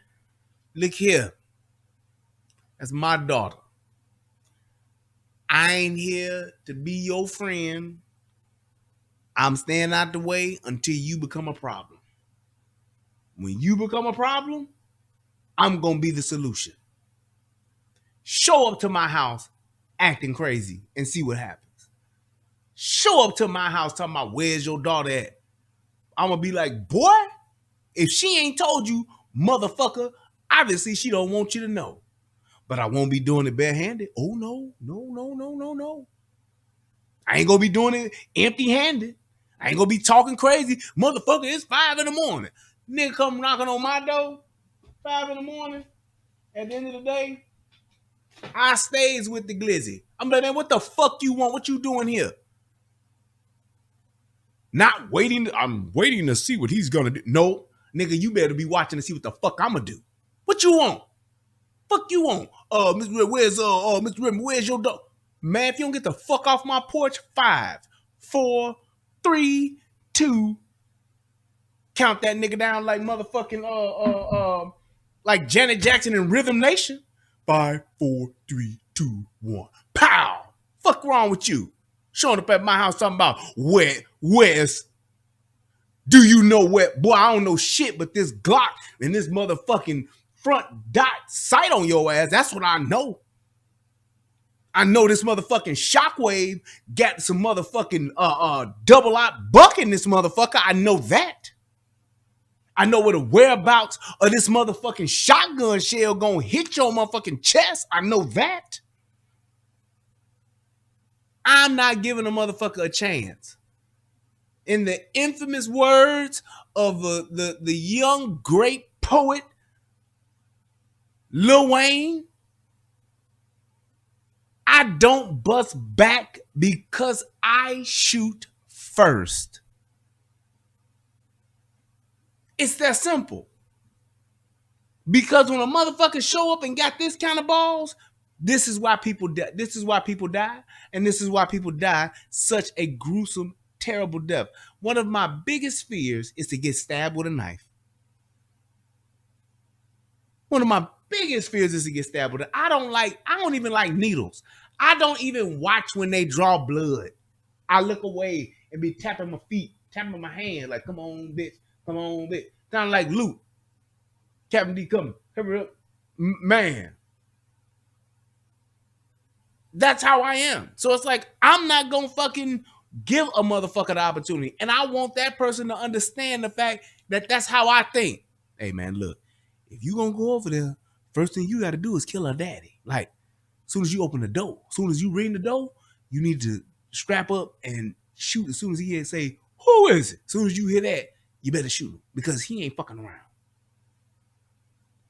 look here. That's my daughter. I ain't here to be your friend. I'm staying out the way until you become a problem. When you become a problem, I'm gonna be the solution. Show up to my house acting crazy and see what happens. Show up to my house talking about where's your daughter at. I'm gonna be like, boy, if she ain't told you, motherfucker, obviously she don't want you to know. But I won't be doing it barehanded. Oh no, no, no, no, no, no. I ain't gonna be doing it empty-handed. I ain't gonna be talking crazy. Motherfucker, it's 5 in the morning. Nigga come knocking on my door, 5 in the morning. At the end of the day, I stays with the glizzy. I'm like, man, what the fuck you want? What you doing here? Not waiting. I'm waiting to see what he's gonna do. No, nigga, you better be watching to see what the fuck I'm gonna do. What you want? Fuck you want? Mr. Rim, Mr. Rim, where's your dog? Man, if you don't get the fuck off my porch, 5, 4, 3, 2. Count that nigga down like motherfucking like Janet Jackson in Rhythm Nation. 5, 4, 3, 2, 1. Pow! Fuck wrong with you? Showing up at my house talking about where's do you know where? Boy, I don't know shit, but this Glock and this motherfucking front dot sight on your ass. That's what I know. I know this motherfucking Shockwave got some motherfucking double out buck in this motherfucker. I know that. I know where the whereabouts of this motherfucking shotgun shell gonna hit your motherfucking chest. I know that. I'm not giving a motherfucker a chance. In the infamous words of the young great poet Lil Wayne, I don't bust back because I shoot first. It's that simple. Because when a motherfucker show up and got this kind of balls, this is why people die. This is why people die. And this is why people die such a gruesome, terrible death. One of my biggest fears is to get stabbed with a knife. One of my biggest fears is to get stabbed with it. I don't even like needles. I don't even watch when they draw blood. I look away and be tapping my feet, tapping my hand, like, come on, bitch, come on, bitch. Kind of like Luke. Captain D coming. Hurry up. Man. That's how I am. So it's like, I'm not going to fucking give a motherfucker the opportunity. And I want that person to understand the fact that that's how I think. Hey, man, look. If you gonna go over there, first thing you gotta do is kill her daddy. Like, as soon as you open the door, as soon as you ring the door, you need to strap up and shoot as soon as he say, who is it? As soon as you hear that, you better shoot him because he ain't fucking around.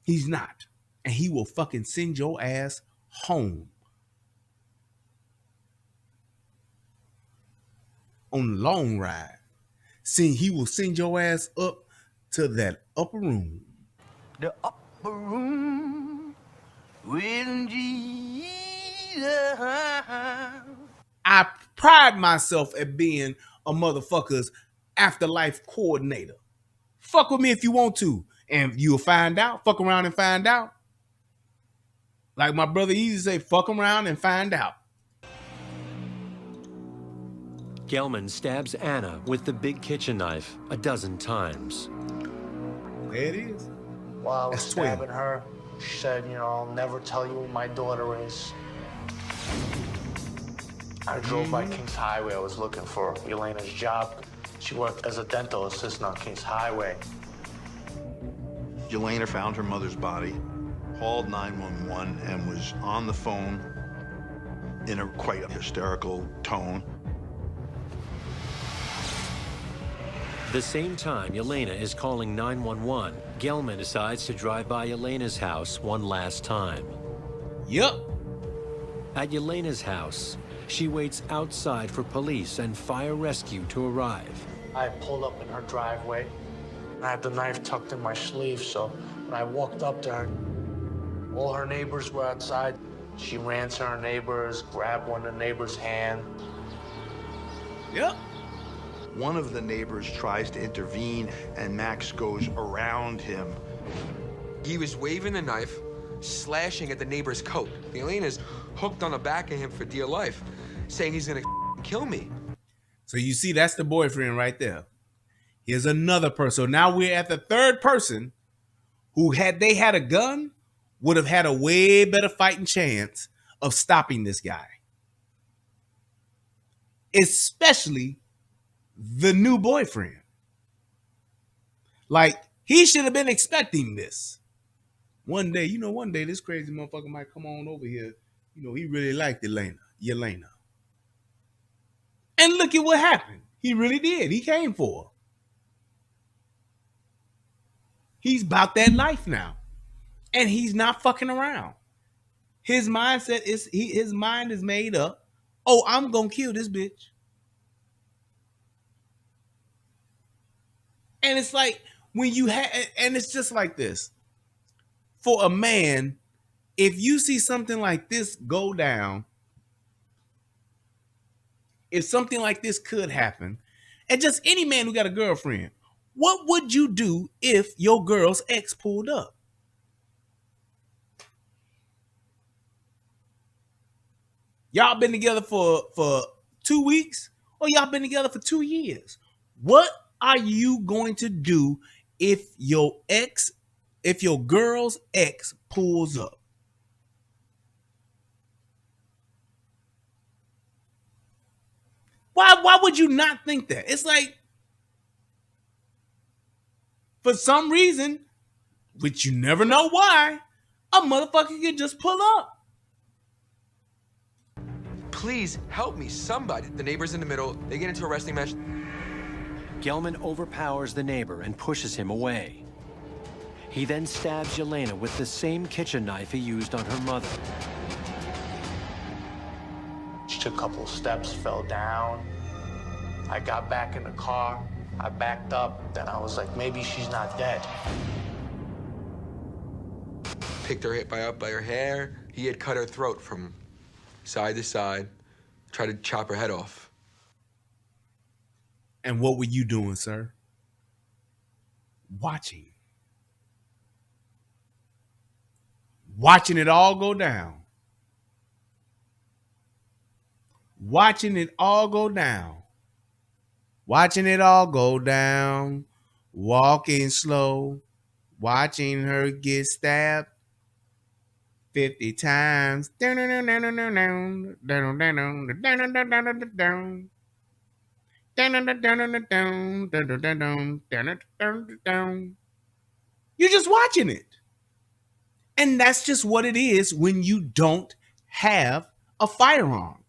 He's not. And he will fucking send your ass home. On the long ride. He will send your ass up to that upper room. The upper room with Jesus. I pride myself at being a motherfucker's afterlife coordinator. Fuck with me if you want to. And you'll find out. Fuck around and find out. Like my brother Easy say, fuck around and find out. Gelman stabs Anna with the big kitchen knife 12 times. There it is. While I was That's 12. stabbing her, she said, you know, I'll never tell you who my daughter is. I drove by Kings Highway. I was looking for Elena's job. She worked as a dental assistant on Kings Highway. Elena found her mother's body, called 911, and was on the phone in a quite hysterical tone. The same time Elena is calling 911, Gelman decides to drive by Elena's house one last time. Yup. At Elena's house, She waits outside for police and fire rescue to arrive. I pulled up in her driveway. I had the knife tucked in my sleeve, so when I walked up to her, all her neighbors were outside. She ran to her neighbors, grabbed one of the neighbors' hand. Yep. One of the neighbors tries to intervene, and Max goes around him. He was waving the knife, slashing at the neighbor's coat. The Elena's hooked on the back of him for dear life, saying he's gonna kill me. So you see, that's the boyfriend right there. Here's another person. So now we're at the third person who, had they had a gun, would have had a way better fighting chance of stopping this guy. Especially the new boyfriend. Like, he should have been expecting this. One day this crazy motherfucker might come on over here. He really liked Yelena. And look at what happened. He really did. He came for her. He's about that life now. And he's not fucking around. His mindset is, his mind is made up. Oh, I'm gonna kill this bitch. And it's like, when you have, and it's just like this. For a man, if you see something like this go down, if something like this could happen, and just any man who got a girlfriend, what would you do if your girl's ex pulled up? Y'all been together for 2 weeks, or y'all been together for 2 years. What are you going to do if your girl's ex pulls up? Why would you not think that? It's like, for some reason, which you never know why, a motherfucker can just pull up. Please help me, somebody. The neighbor's in the middle. They get into a wrestling match. Gelman overpowers the neighbor and pushes him away. He then stabs Yelena with the same kitchen knife he used on her mother. She took a couple of steps, fell down. I got back in the car. I backed up. Then I was like, maybe she's not dead. Picked her up by her hair. He had cut her throat from side to side. Tried to chop her head off. And what were you doing, sir? Watching. Watching it all go down. Watching it all go down. Watching it all go down. Walking slow. Watching her get stabbed 50 times. You're just watching it. And that's just what it is when you don't have a firearm.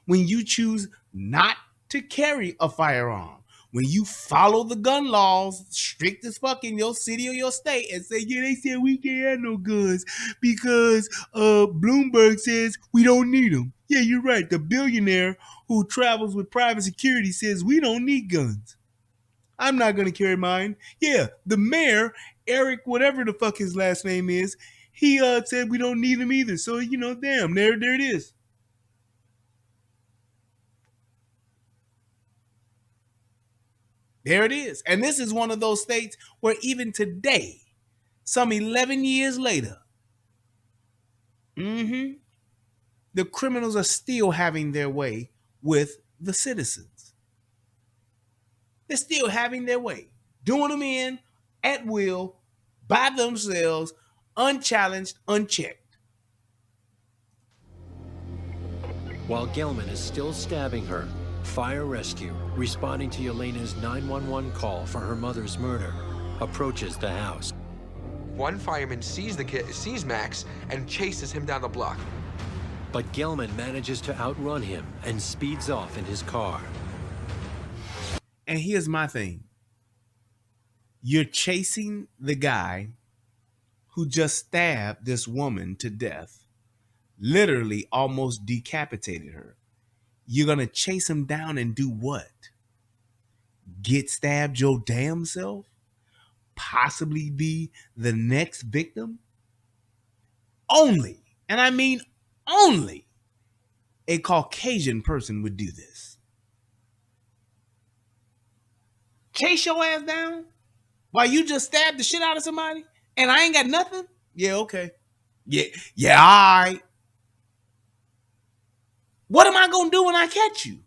When you choose not to carry a firearm. When you follow the gun laws strict as fuck in your city or your state and say, yeah, they said we can't have no guns because Bloomberg says we don't need them. Yeah, you're right. The billionaire who travels with private security says we don't need guns. I'm not going to carry mine. Yeah, the mayor, Eric, whatever the fuck his last name is, he said we don't need them either. So, damn, there it is. There it is. And this is one of those states where even today, some 11 years later, the criminals are still having their way with the citizens. They're still having their way, doing them in at will, by themselves, unchallenged, unchecked. While Gelman is still stabbing her, fire rescue, responding to Yelena's 911 call for her mother's murder, approaches the house. One fireman sees Max and chases him down the block. But Gelman manages to outrun him and speeds off in his car. And here's my thing. You're chasing the guy who just stabbed this woman to death literally almost decapitated her. You're going to chase him down and do what? Get stabbed your damn self? Possibly be the next victim? Only, and I mean only, a Caucasian person would do this. Chase your ass down while you just stabbed the shit out of somebody and I ain't got nothing? Yeah, okay. Yeah, all right. What am I going to do when I catch you?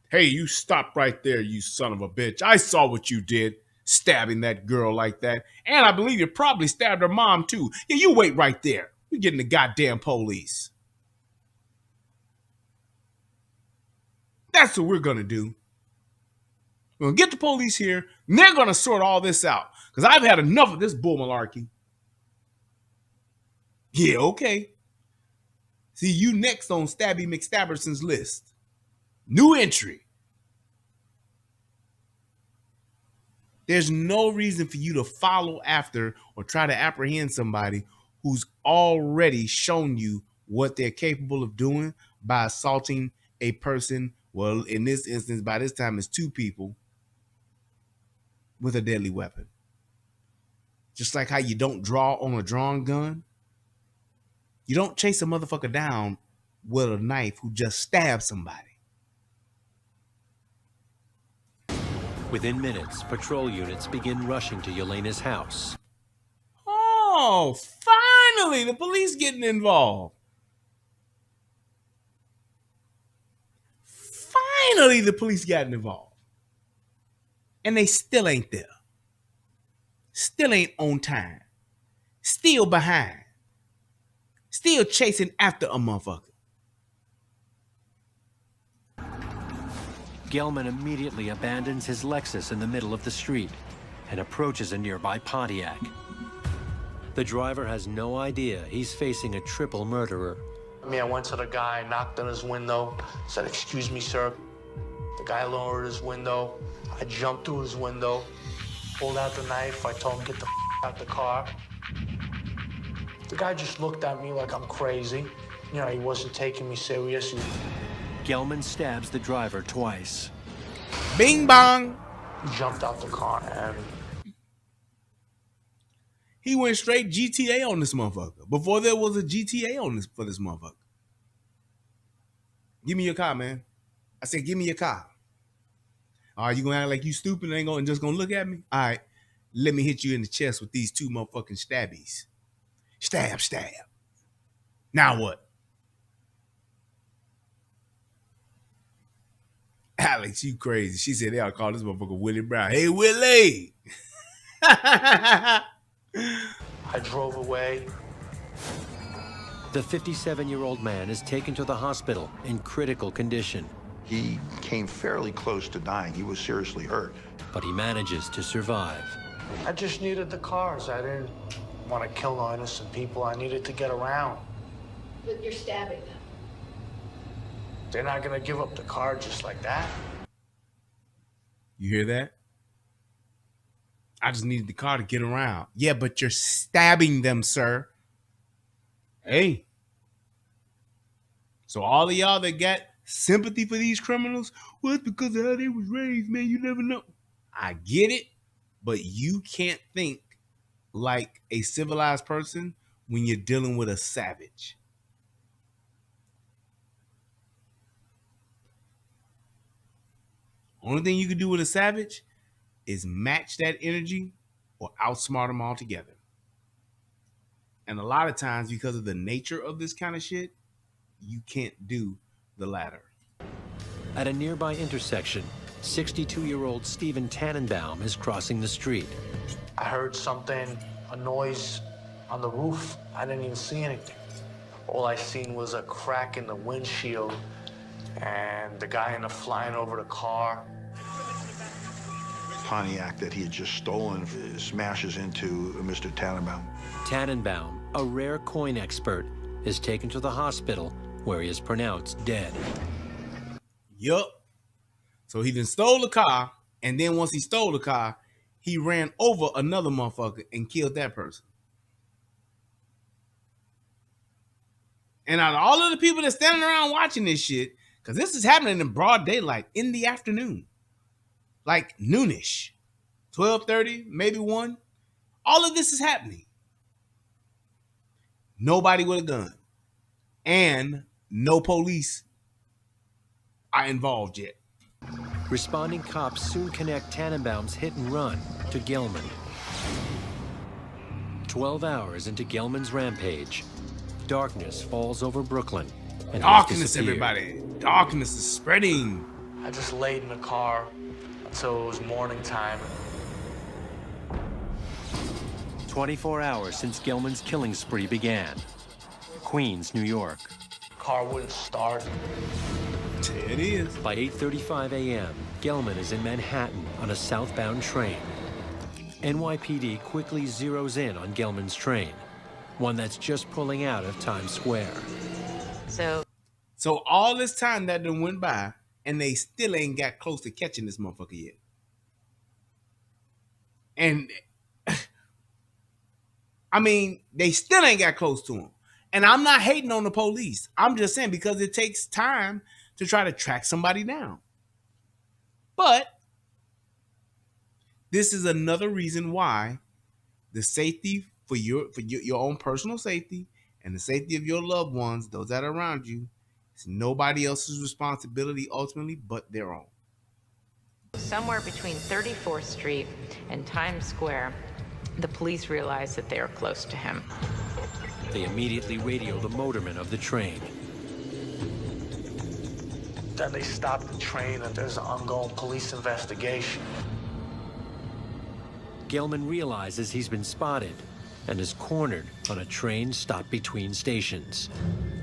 Hey, you stop right there, you son of a bitch. I saw what you did, stabbing that girl like that. And I believe you probably stabbed her mom, too. Yeah, you wait right there. We're getting the goddamn police. That's what we're going to do. We're going to get the police here, and they're going to sort all this out. Because I've had enough of this bull malarkey. Yeah, okay. See you next on Stabby McStabberson's list. New entry. There's no reason for you to follow after or try to apprehend somebody who's already shown you what they're capable of doing by assaulting a person. Well, in this instance, by this time, it's two people with a deadly weapon. Just like how you don't draw on a drawn gun. You don't chase a motherfucker down with a knife who just stabbed somebody. Within minutes, patrol units begin rushing to Yelena's house. Oh, finally, the police getting involved. Finally, the police got involved. And they still ain't there. Still ain't on time. Still behind. Still chasing after a motherfucker. Gelman immediately abandons his Lexus in the middle of the street and approaches a nearby Pontiac. The driver has no idea he's facing a triple murderer. I went to the guy, knocked on his window, said, "Excuse me, sir." The guy lowered his window. I jumped through his window, pulled out the knife. I told him, "Get the out the car." The guy just looked at me like I'm crazy. You know, he wasn't taking me serious. Gelman stabs the driver twice. Bing bong. He jumped out the car and he went straight GTA on this motherfucker. Before there was a GTA on this for this motherfucker. Give me your car, man. I said, give me your car. All right, you gonna act like you stupid and ain't gonna just gonna look at me? All right, let me hit you in the chest with these two motherfucking stabbies. Stab, stab. Now what? Alex, you crazy. She said, "I'll call this motherfucker Willie Brown." Hey, Willie. I drove away. The 57-year-old man is taken to the hospital in critical condition. He came fairly close to dying. He was seriously hurt. But he manages to survive. I just needed the cars. I didn't want to kill no innocent people. I needed to get around. But you're stabbing them. They're not going to give up the car just like that. You hear that? I just needed the car to get around. Yeah, but you're stabbing them, sir. Hey. So all of y'all that got sympathy for these criminals, well, it's because of how they was raised, man. You never know. I get it, but you can't think like a civilized person when you're dealing with a savage. Only thing you can do with a savage is match that energy or outsmart them altogether. And a lot of times, because of the nature of this kind of shit, you can't do the latter. At a nearby intersection, 62-year-old Stephen Tannenbaum is crossing the street. I heard something, a noise on the roof. I didn't even see anything. All I seen was a crack in the windshield and the guy ended up flying over the car. Pontiac that he had just stolen smashes into Mr. Tannenbaum. Tannenbaum, a rare coin expert, is taken to the hospital where he is pronounced dead. Yup. So he then stole the car, and then once he stole the car, he ran over another motherfucker and killed that person. And out of all of the people that's standing around watching this shit, because this is happening in broad daylight in the afternoon, like noonish, 12:30, maybe 1. All of this is happening. Nobody with a gun. And no police are involved yet. Responding cops soon connect Tannenbaum's hit and run to Gelman. 12 hours into Gelman's rampage, darkness falls over Brooklyn. And Darkness, everybody. Darkness is spreading. I just laid in the car until it was morning time. 24 hours since Gelman's killing spree began. Queens, New York. Car wouldn't start. There it is. By 8:35 a.m., Gelman is in Manhattan on a southbound train. NYPD quickly zeroes in on Gelman's train, one that's just pulling out of Times Square. So all this time that done went by, and they still ain't got close to catching this motherfucker yet. And I mean, they still ain't got close to him. And I'm not hating on the police. I'm just saying because it takes time to try to track somebody down. But this is another reason why the safety for your own personal safety and the safety of your loved ones, those that are around you, is nobody else's responsibility ultimately but their own. Somewhere between 34th Street and Times Square, the police realize that they are close to him. They immediately radio the motorman of the train. Then they stop the train and there's an ongoing police investigation. Gelman realizes he's been spotted and is cornered on a train stopped between stations.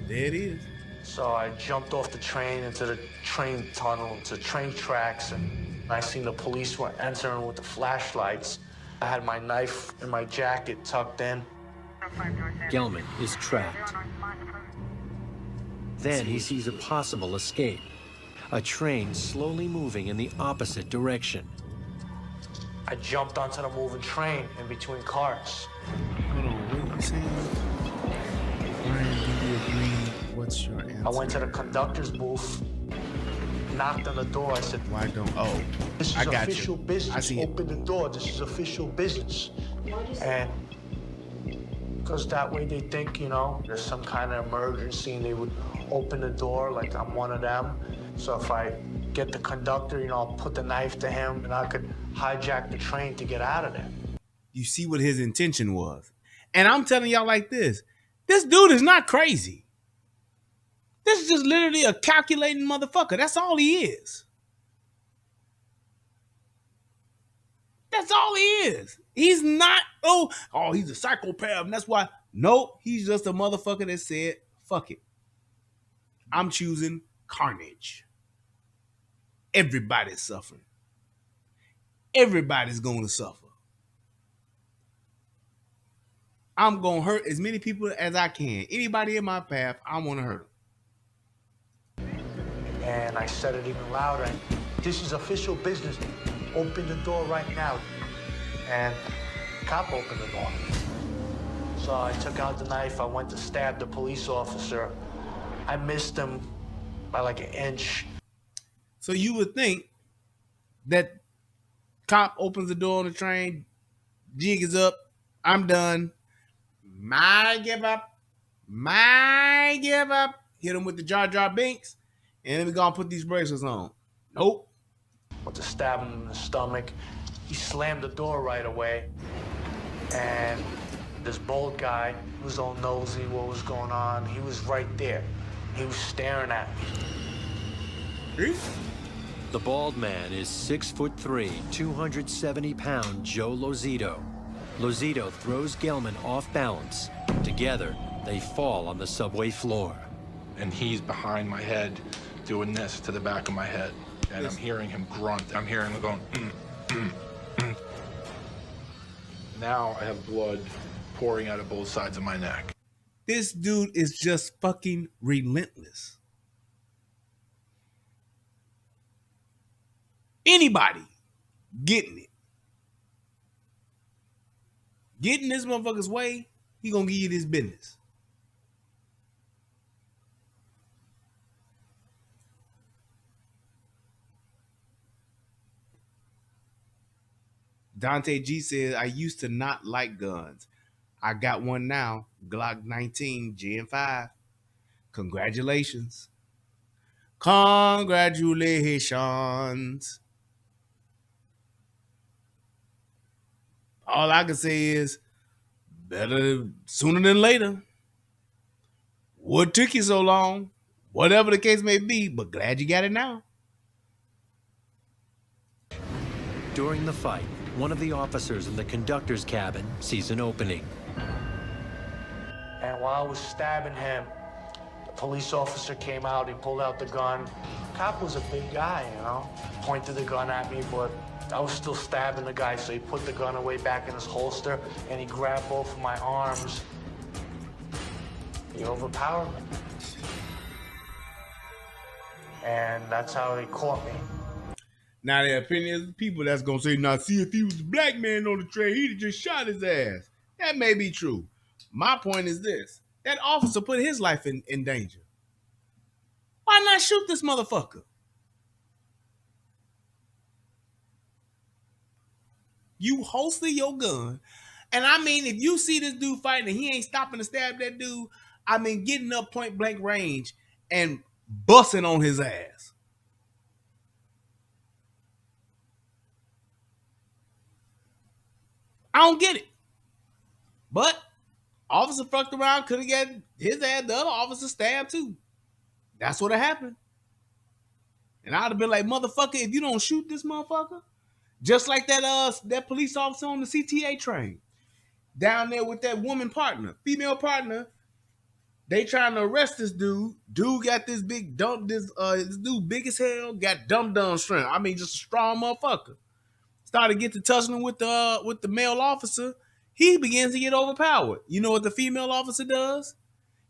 There it is. So I jumped off the train into the train tunnel, into train tracks, and I seen the police were entering with the flashlights. I had my knife in my jacket tucked in. Gelman is trapped. Then he sees a possible escape. A train slowly moving in the opposite direction. I jumped onto the moving train in between cars. Hold on, what are you saying? Brian, do you agree? What's your answer? I went to the conductor's booth, knocked on the door. I said, Why don't? Oh, this is I got official you. business. I see it. Open the door. This is official business. And because that way they think, you know, there's some kind of emergency and they would open the door like I'm one of them. So if I get the conductor, you know, I'll put the knife to him and I could hijack the train to get out of there. You see what his intention was. And I'm telling y'all like this dude is not crazy. This is just literally a calculating motherfucker. That's all he is. That's all he is. He's not, he's a psychopath. And that's why, nope, he's just a motherfucker that said, fuck it. I'm choosing carnage. Everybody's suffering. Everybody's going to suffer. I'm going to hurt as many people as I can. Anybody in my path, I want to hurt them. And I said it even louder. This is official business. Open the door right now. And the cop opened the door. So I took out the knife. I went to stab the police officer. I missed him by like an inch. So you would think that cop opens the door on the train, jig is up, I'm done. Might give up. Hit him with the Jar Jar Binks, and then we're gonna put these bracelets on. Nope. Went to stab him in the stomach. He slammed the door right away. And this bold guy was all nosy what was going on. He was right there. He was staring at me. The bald man is 6'3", 270-pound Joe Lozito. Lozito throws Gelman off balance. Together, they fall on the subway floor. And he's behind my head doing this to the back of my head. And I'm hearing him grunt. I'm hearing him going, Now I have blood pouring out of both sides of my neck. This dude is just fucking relentless. Anybody getting it. Getting this motherfucker's way, he gonna give you this business. Dante G says, I used to not like guns. I got one now, Glock 19 Gen 5. Congratulations. Congratulations. All I can say is better sooner than later. What took you so long? Whatever the case may be, but glad you got it now. During the fight, one of the officers in the conductor's cabin sees an opening. And while I was stabbing him, the police officer came out, he pulled out the gun. Cop was a big guy, you know, pointed the gun at me, but I was still stabbing the guy, so he put the gun away back in his holster, and he grabbed both of my arms. He overpowered me. And that's how he caught me. Now there are plenty of people that's gonna say, now see, if he was a black man on the train, he'd have just shot his ass. That may be true. My point is this: that officer put his life in danger. Why not shoot this motherfucker? You holster your gun. And I mean, if you see this dude fighting and he ain't stopping to stab that dude, I mean, getting up point blank range and busting on his ass. I don't get it. But officer fucked around, could have got his ass, the other officer stabbed too. That's what happened. And I'd have been like, motherfucker, if you don't shoot this motherfucker, just like that police officer on the CTA train, down there with that woman partner, female partner, they trying to arrest this dude. Dude got this big dump, this dude big as hell, got dum-dum strength. I mean, just a strong motherfucker. Started get to tussling with the male officer. He begins to get overpowered. You know what the female officer does?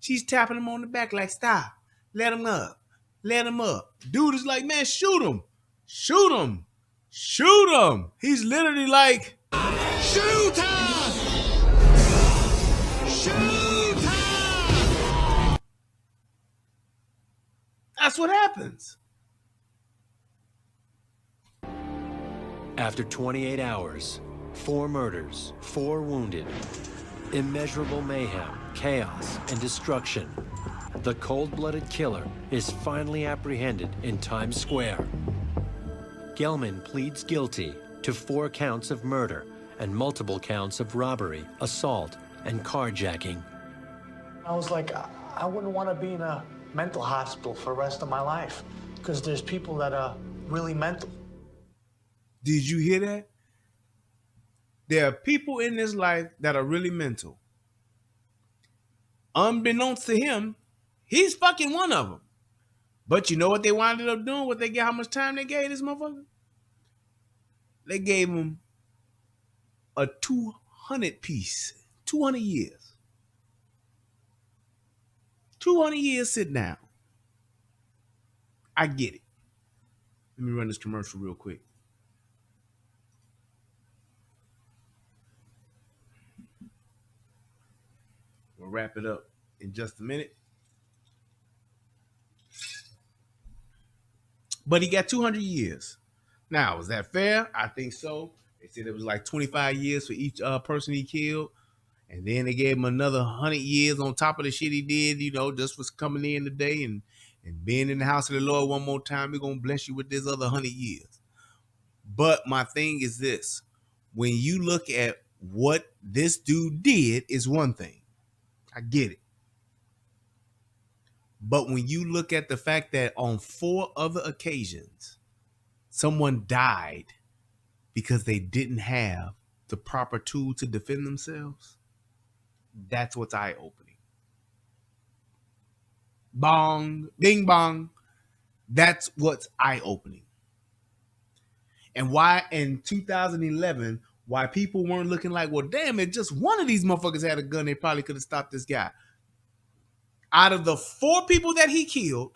She's tapping him on the back like, stop, let him up, let him up. Dude is like, man, shoot him, shoot him, shoot him. He's literally like, shoot him, shoot him. That's what happens. After 28 hours, 4 murders, 4 wounded, immeasurable mayhem, chaos, and destruction, the cold-blooded killer is finally apprehended in Times Square. Gelman pleads guilty to 4 counts of murder and multiple counts of robbery, assault, and carjacking. I was like, I wouldn't want to be in a mental hospital for the rest of my life, because there's people that are really mental. Did you hear that? There are people in this life that are really mental. Unbeknownst to him, he's fucking one of them. But you know what they wound up doing? What they get? How much time they gave this motherfucker? They gave him a 200 piece, 200 years. 200 years sit down. I get it. Let me run this commercial real quick. We'll wrap it up in just a minute. But he got 200 years. Now, was that fair? I think so. They said it was like 25 years for each person he killed. And then they gave him another 100 years on top of the shit he did, you know, just for coming in today and being in the house of the Lord one more time. We're going to bless you with this other 100 years. But my thing is this. When you look at what this dude did is one thing. I get it. But when you look at the fact that on 4 other occasions, someone died because they didn't have the proper tool to defend themselves, that's what's eye-opening. Bong, bing bong. That's what's eye-opening. And why in 2011, why people weren't looking like, well, damn, if just one of these motherfuckers had a gun, they probably could have stopped this guy. Out of the 4 people that he killed,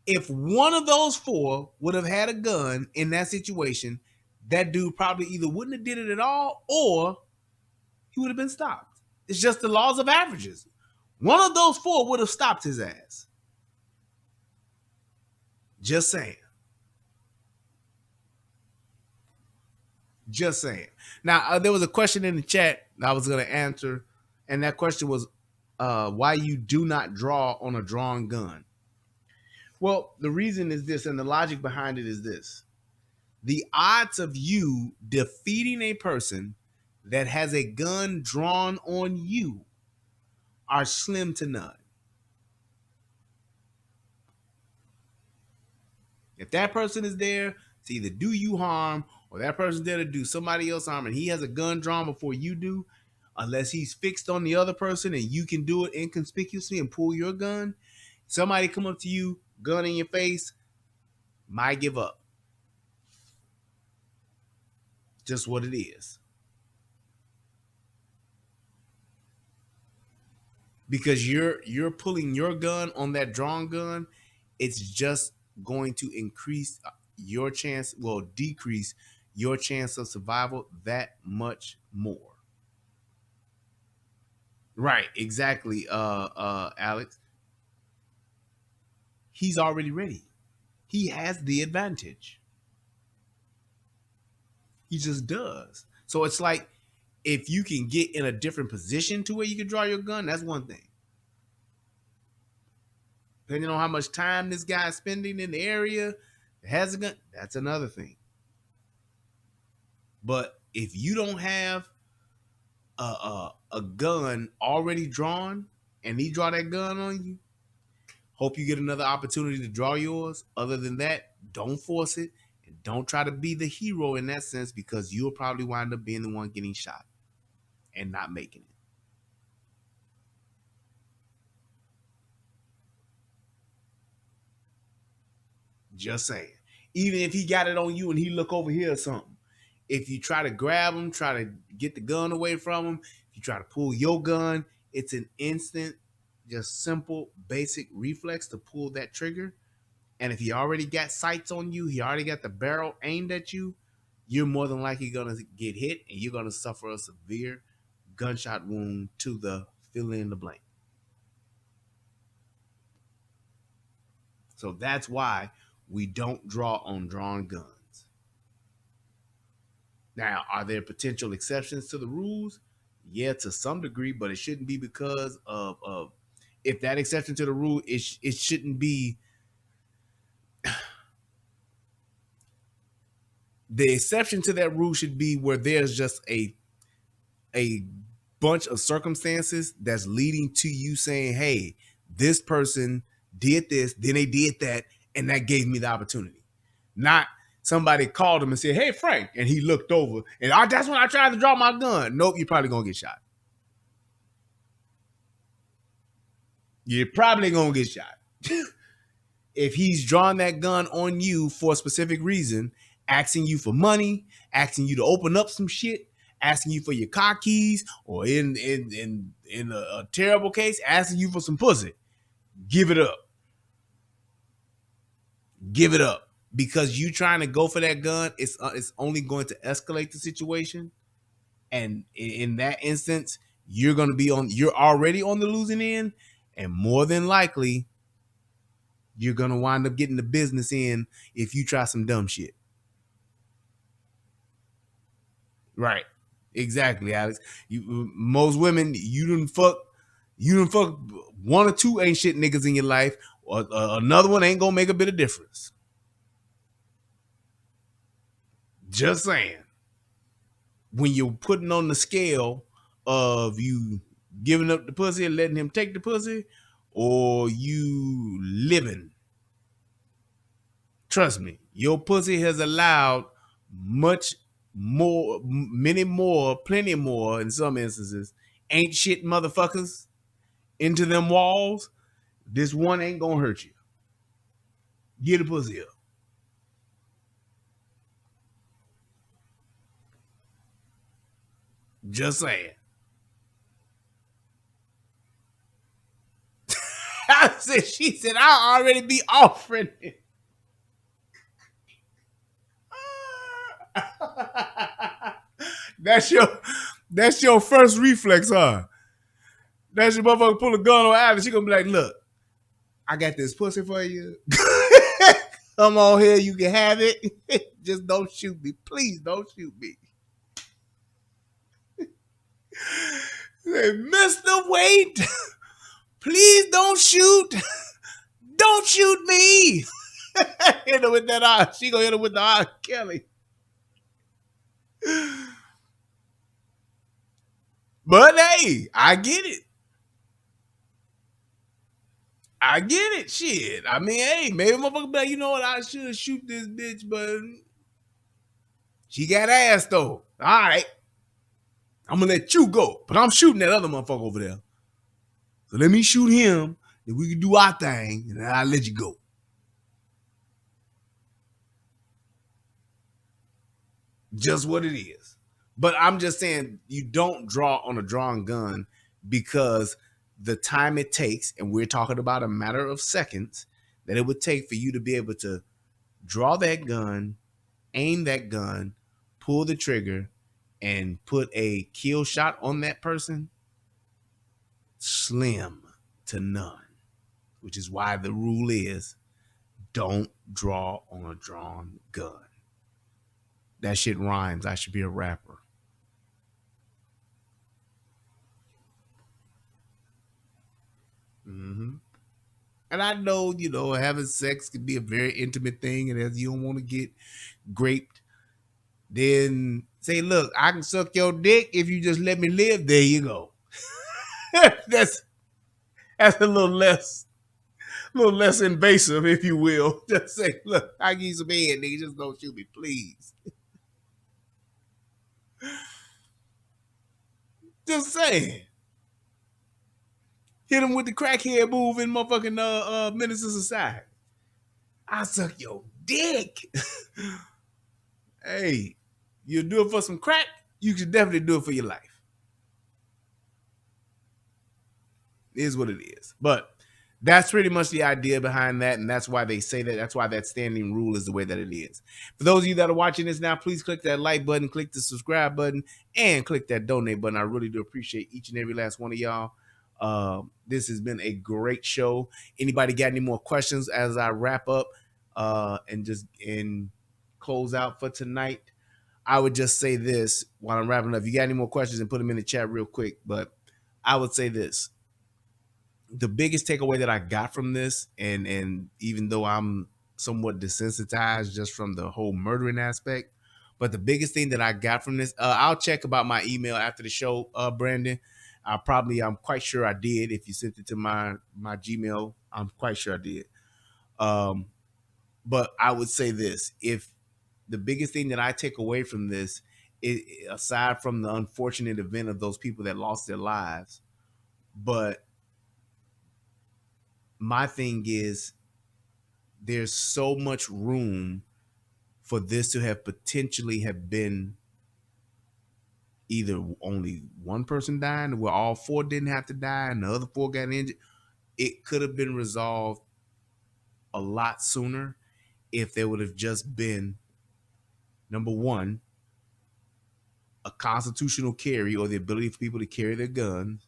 if one of those 4 would have had a gun in that situation, that dude probably either wouldn't have did it at all or he would have been stopped. It's just the laws of averages. One of those 4 would have stopped his ass. Just saying. Just saying. Now, there was a question in the chat I was going to answer, and that question was why you do not draw on a drawn gun. Well, the reason is this, and the logic behind it is this. The odds of you defeating a person that has a gun drawn on you are slim to none. If that person is there to either do you harm or that person's there to do somebody else harm and he has a gun drawn before you do, unless he's fixed on the other person and you can do it inconspicuously and pull your gun, somebody come up to you, gun in your face, might give up. Just what it is. Because you're pulling your gun on that drawn gun, it's just going to increase your chance, well, decrease your chance of survival that much more. Right, exactly, Alex. He's already ready. He has the advantage. He just does. So it's like if you can get in a different position to where you can draw your gun, that's one thing. Depending on how much time this guy's spending in the area that has a gun, that's another thing. But if you don't have a gun already drawn and he draw that gun on you, hope you get another opportunity to draw yours. Other than that, don't force it and don't try to be the hero in that sense, because you'll probably wind up being the one getting shot and not making it. Just saying. Even if he got it on you and he look over here or something, if you try to grab him, try to get the gun away from him, if you try to pull your gun, it's an instant, just simple, basic reflex to pull that trigger. And if he already got sights on you, he already got the barrel aimed at you, you're more than likely going to get hit and you're going to suffer a severe gunshot wound to the fill in the blank. So that's why we don't draw on drawn guns. Now, are there potential exceptions to the rules? Yeah, to some degree, but it shouldn't be because of if that exception to the rule, it shouldn't be. The exception to that rule should be where there's just a bunch of circumstances that's leading to you saying, hey, this person did this, then they did that, and that gave me the opportunity. Not somebody called him and said, hey, Frank, and he looked over, and that's when I tried to draw my gun. Nope, you're probably going to get shot. You're probably going to get shot. If he's drawn that gun on you for a specific reason, asking you for money, asking you to open up some shit, asking you for your car keys, or in a terrible case, asking you for some pussy, give it up. Give it up. Because you trying to go for that gun, it's only going to escalate the situation. And in that instance, you're already on the losing end, and more than likely, you're going to wind up getting the business in if you try some dumb shit. Right. Exactly, Alex. Most women, you done fuck one or two ain't shit niggas in your life, or another one ain't gonna make a bit of difference. Just saying. When you're putting on the scale of you giving up the pussy and letting him take the pussy, or you living, trust me, your pussy has allowed plenty more in some instances, ain't shit motherfuckers into them walls. This one ain't gonna hurt you. Get the pussy up. Just saying. She said, I'll already be offering it. That's your first reflex, huh? That's your motherfucker pull a gun on Alice. She gonna be like, look, I got this pussy for you. Come on here, you can have it. Just don't shoot me. Please don't shoot me. Mr. Wait, please don't shoot. Don't shoot me. Hit her with that eye. She gonna hit her with the R. Kelly. But hey, I get it. I get it. Shit. I mean, hey, maybe motherfucker be like, you know what? I should shoot this bitch, but she got ass though. All right. I'm gonna let you go. But I'm shooting that other motherfucker over there. So let me shoot him, and we can do our thing, and I'll let you go. Just what it is. But I'm just saying, you don't draw on a drawn gun because the time it takes, and we're talking about a matter of seconds, that it would take for you to be able to draw that gun, aim that gun, pull the trigger, and put a kill shot on that person, slim to none. Which is why the rule is don't draw on a drawn gun. That shit rhymes. I should be a rapper. Mm-hmm. And I know, having sex can be a very intimate thing, and as you don't want to get raped, then say, look, I can suck your dick if you just let me live. There you go. that's a little less invasive, if you will. Just say, look, I give you some head, nigga. Just don't shoot me, please. Just saying. Hit him with the crackhead move in motherfucking Menace to Society. I suck your dick. Hey, you do it for some crack, you can definitely do it for your life. It is what it is. But that's pretty much the idea behind that, and that's why they say that. That's why that standing rule is the way that it is. For those of you that are watching this now, please click that like button, click the subscribe button, and click that donate button. I really do appreciate each and every last one of y'all. This has been a great show. Anybody got any more questions as I wrap up and close out for tonight? I would just say this while I'm wrapping up. If you got any more questions, and put them in the chat real quick. But I would say this. The biggest takeaway that I got from this, and even though I'm somewhat desensitized just from the whole murdering aspect, but the biggest thing that I got from this, I'll check about my email after the show, Brandon. I'm quite sure I did. If you sent it to my Gmail, I'm quite sure I did. But I would say this: if the biggest thing that I take away from this, aside from the unfortunate event of those people that lost their lives, but my thing is there's so much room for this to have potentially have been either only one person dying, where all four didn't have to die and the other four got injured. It could have been resolved a lot sooner if there would have just been, number one, a constitutional carry, or the ability for people to carry their guns,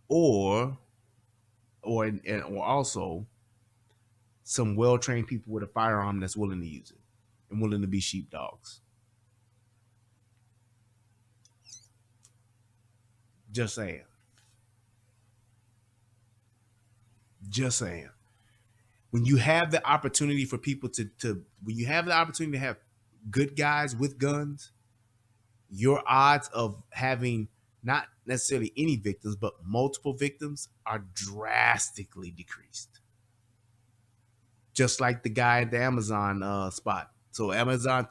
or also some well-trained people with a firearm that's willing to use it and willing to be sheepdogs. Just saying. Just saying. When you have the opportunity for people when you have the opportunity to have good guys with guns, your odds of having not necessarily any victims, but multiple victims are drastically decreased. Just like the guy at the Amazon spot. So Amazon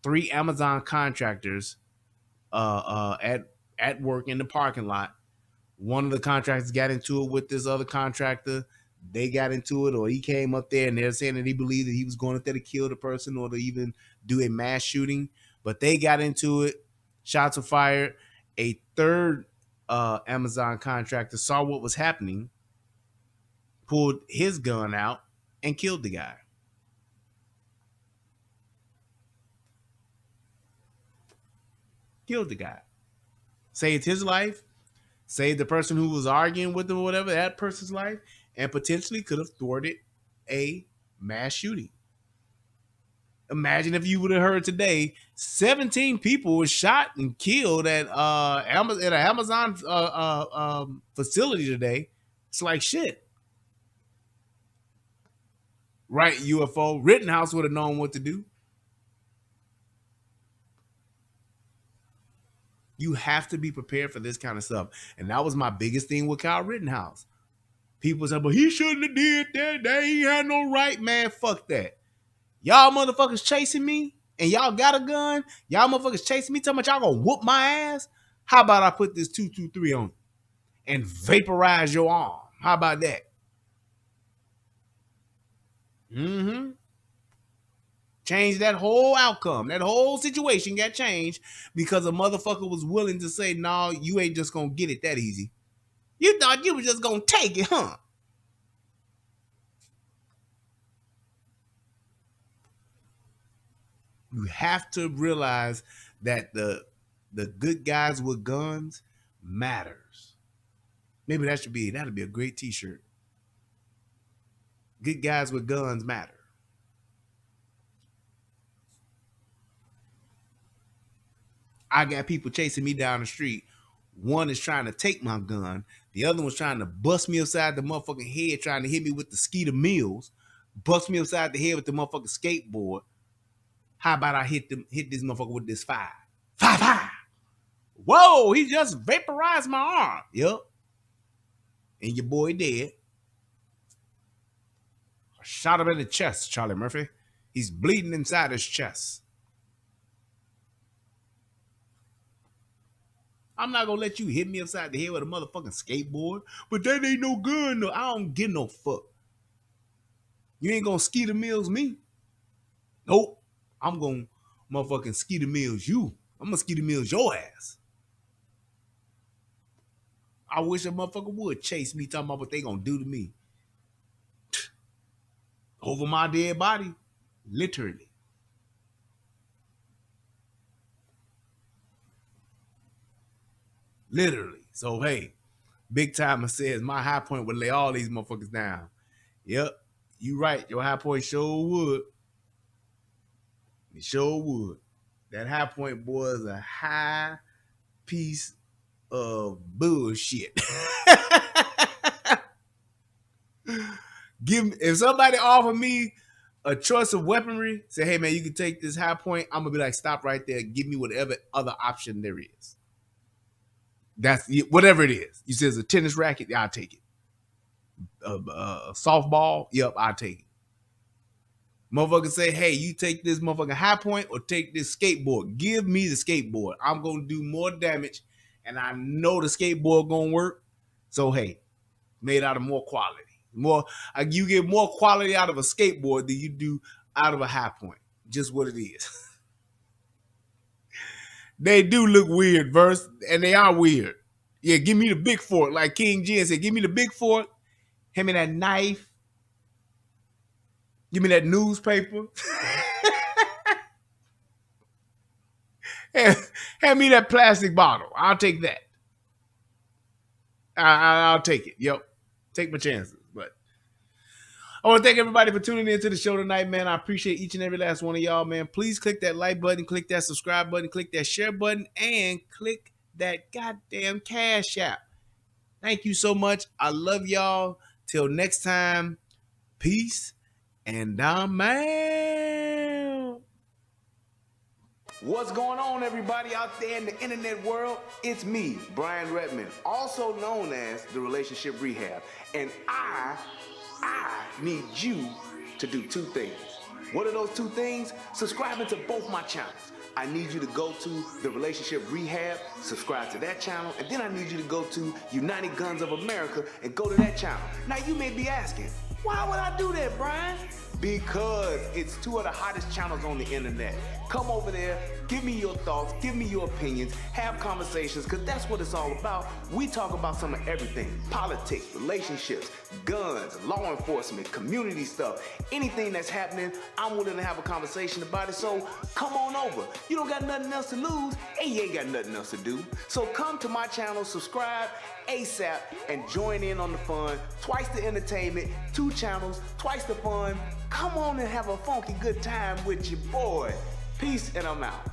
3 Amazon contractors at work in the parking lot. One of the contractors got into it with this other contractor. They got into it, or he came up there and they're saying that he believed that he was going up there to kill the person or to even do a mass shooting. But they got into it. Shots were fired. A third Amazon contractor saw what was happening, pulled his gun out, and killed the guy. Killed the guy. Saved his life. Saved the person who was arguing with him or whatever, that person's life, and potentially could have thwarted a mass shooting. Imagine if you would have heard today, 17 people were shot and killed at an Amazon facility today. It's like shit. Right, UFO. Rittenhouse would have known what to do. You have to be prepared for this kind of stuff. And that was my biggest thing with Kyle Rittenhouse. People say, but he shouldn't have did that. They ain't had no right, man. Fuck that. Y'all motherfuckers chasing me and y'all got a gun. Y'all motherfuckers chasing me, talking about y'all gonna whoop my ass. How about I put this 223 on you and vaporize your arm? How about that? Mm-hmm. Change that whole outcome. That whole situation got changed because a motherfucker was willing to say, no, you ain't just gonna get it that easy. You thought you was just gonna take it, huh? You have to realize that the good guys with guns matters. Maybe that'll be a great t-shirt. Good guys with guns matter. I got people chasing me down the street. One is trying to take my gun. The other one's trying to bust me upside the motherfucking head, trying to hit me with the Skeeter Mills, bust me upside the head with the motherfucking skateboard. How about I hit this motherfucker with this 5? Whoa, he just vaporized my arm. Yep. And your boy dead. I shot him in the chest, Charlie Murphy. He's bleeding inside his chest. I'm not gonna let you hit me upside the head with a motherfucking skateboard. But that ain't no gun. No, I don't give no fuck. You ain't gonna Skeeter Mills me. Nope. I'm gonna motherfucking Skeeter Mills you. I'm gonna Skeeter Mills your ass. I wish a motherfucker would chase me talking about what they gonna do to me. Over my dead body. Literally. Literally. So, hey, Big Timer says my high point would lay all these motherfuckers down. Yep. You right. Your high point sure would. It sure would. That high point boy is a high piece of bullshit. If somebody offer me a choice of weaponry, say, hey man, you can take this high point, I'm gonna be like, stop right there. Give me whatever other option there is. That's whatever it is. You say it's a tennis racket, yeah, I'll take it. A softball, yep, I'll take it. Motherfucker say, hey, you take this motherfucking high point or take this skateboard. Give me the skateboard. I'm gonna do more damage, and I know the skateboard gonna work. So hey, made out of more quality. You get more quality out of a skateboard than you do out of a high point. Just what it is. They do look weird, verse, and they are weird. Yeah, give me the big fork. Like King Jen said, give me the big fork. Hand me that knife. Give me that newspaper. Hand me that plastic bottle. I'll take that. I'll take it. Yep. Take my chances. But I want to thank everybody for tuning into the show tonight, man. I appreciate each and every last one of y'all, man. Please click that like button, click that subscribe button, click that share button, and click that goddamn Cash App. Thank you so much. I love y'all. Till next time, peace, and I'm out. What's going on, everybody out there in the internet world? It's me, Brian Redmond, also known as the Relationship Rehab. And I need you to do 2 things. What are those 2 things? Subscribing to both my channels. I need you to go to the Relationship Rehab, subscribe to that channel, and then I need you to go to United Guns of America and go to that channel. Now you may be asking, why would I do that, Brian? Because it's 2 of the hottest channels on the internet. Come over there, give me your thoughts, give me your opinions, have conversations, because that's what it's all about. We talk about some of everything: politics, relationships, guns, law enforcement, community stuff. Anything that's happening, I'm willing to have a conversation about it. So come on over. You don't got nothing else to lose, and you ain't got nothing else to do. So come to my channel, subscribe, ASAP and join in on the fun. Twice the entertainment, 2 channels, twice the fun. Come on and have a funky good time with your boy. Peace, and I'm out.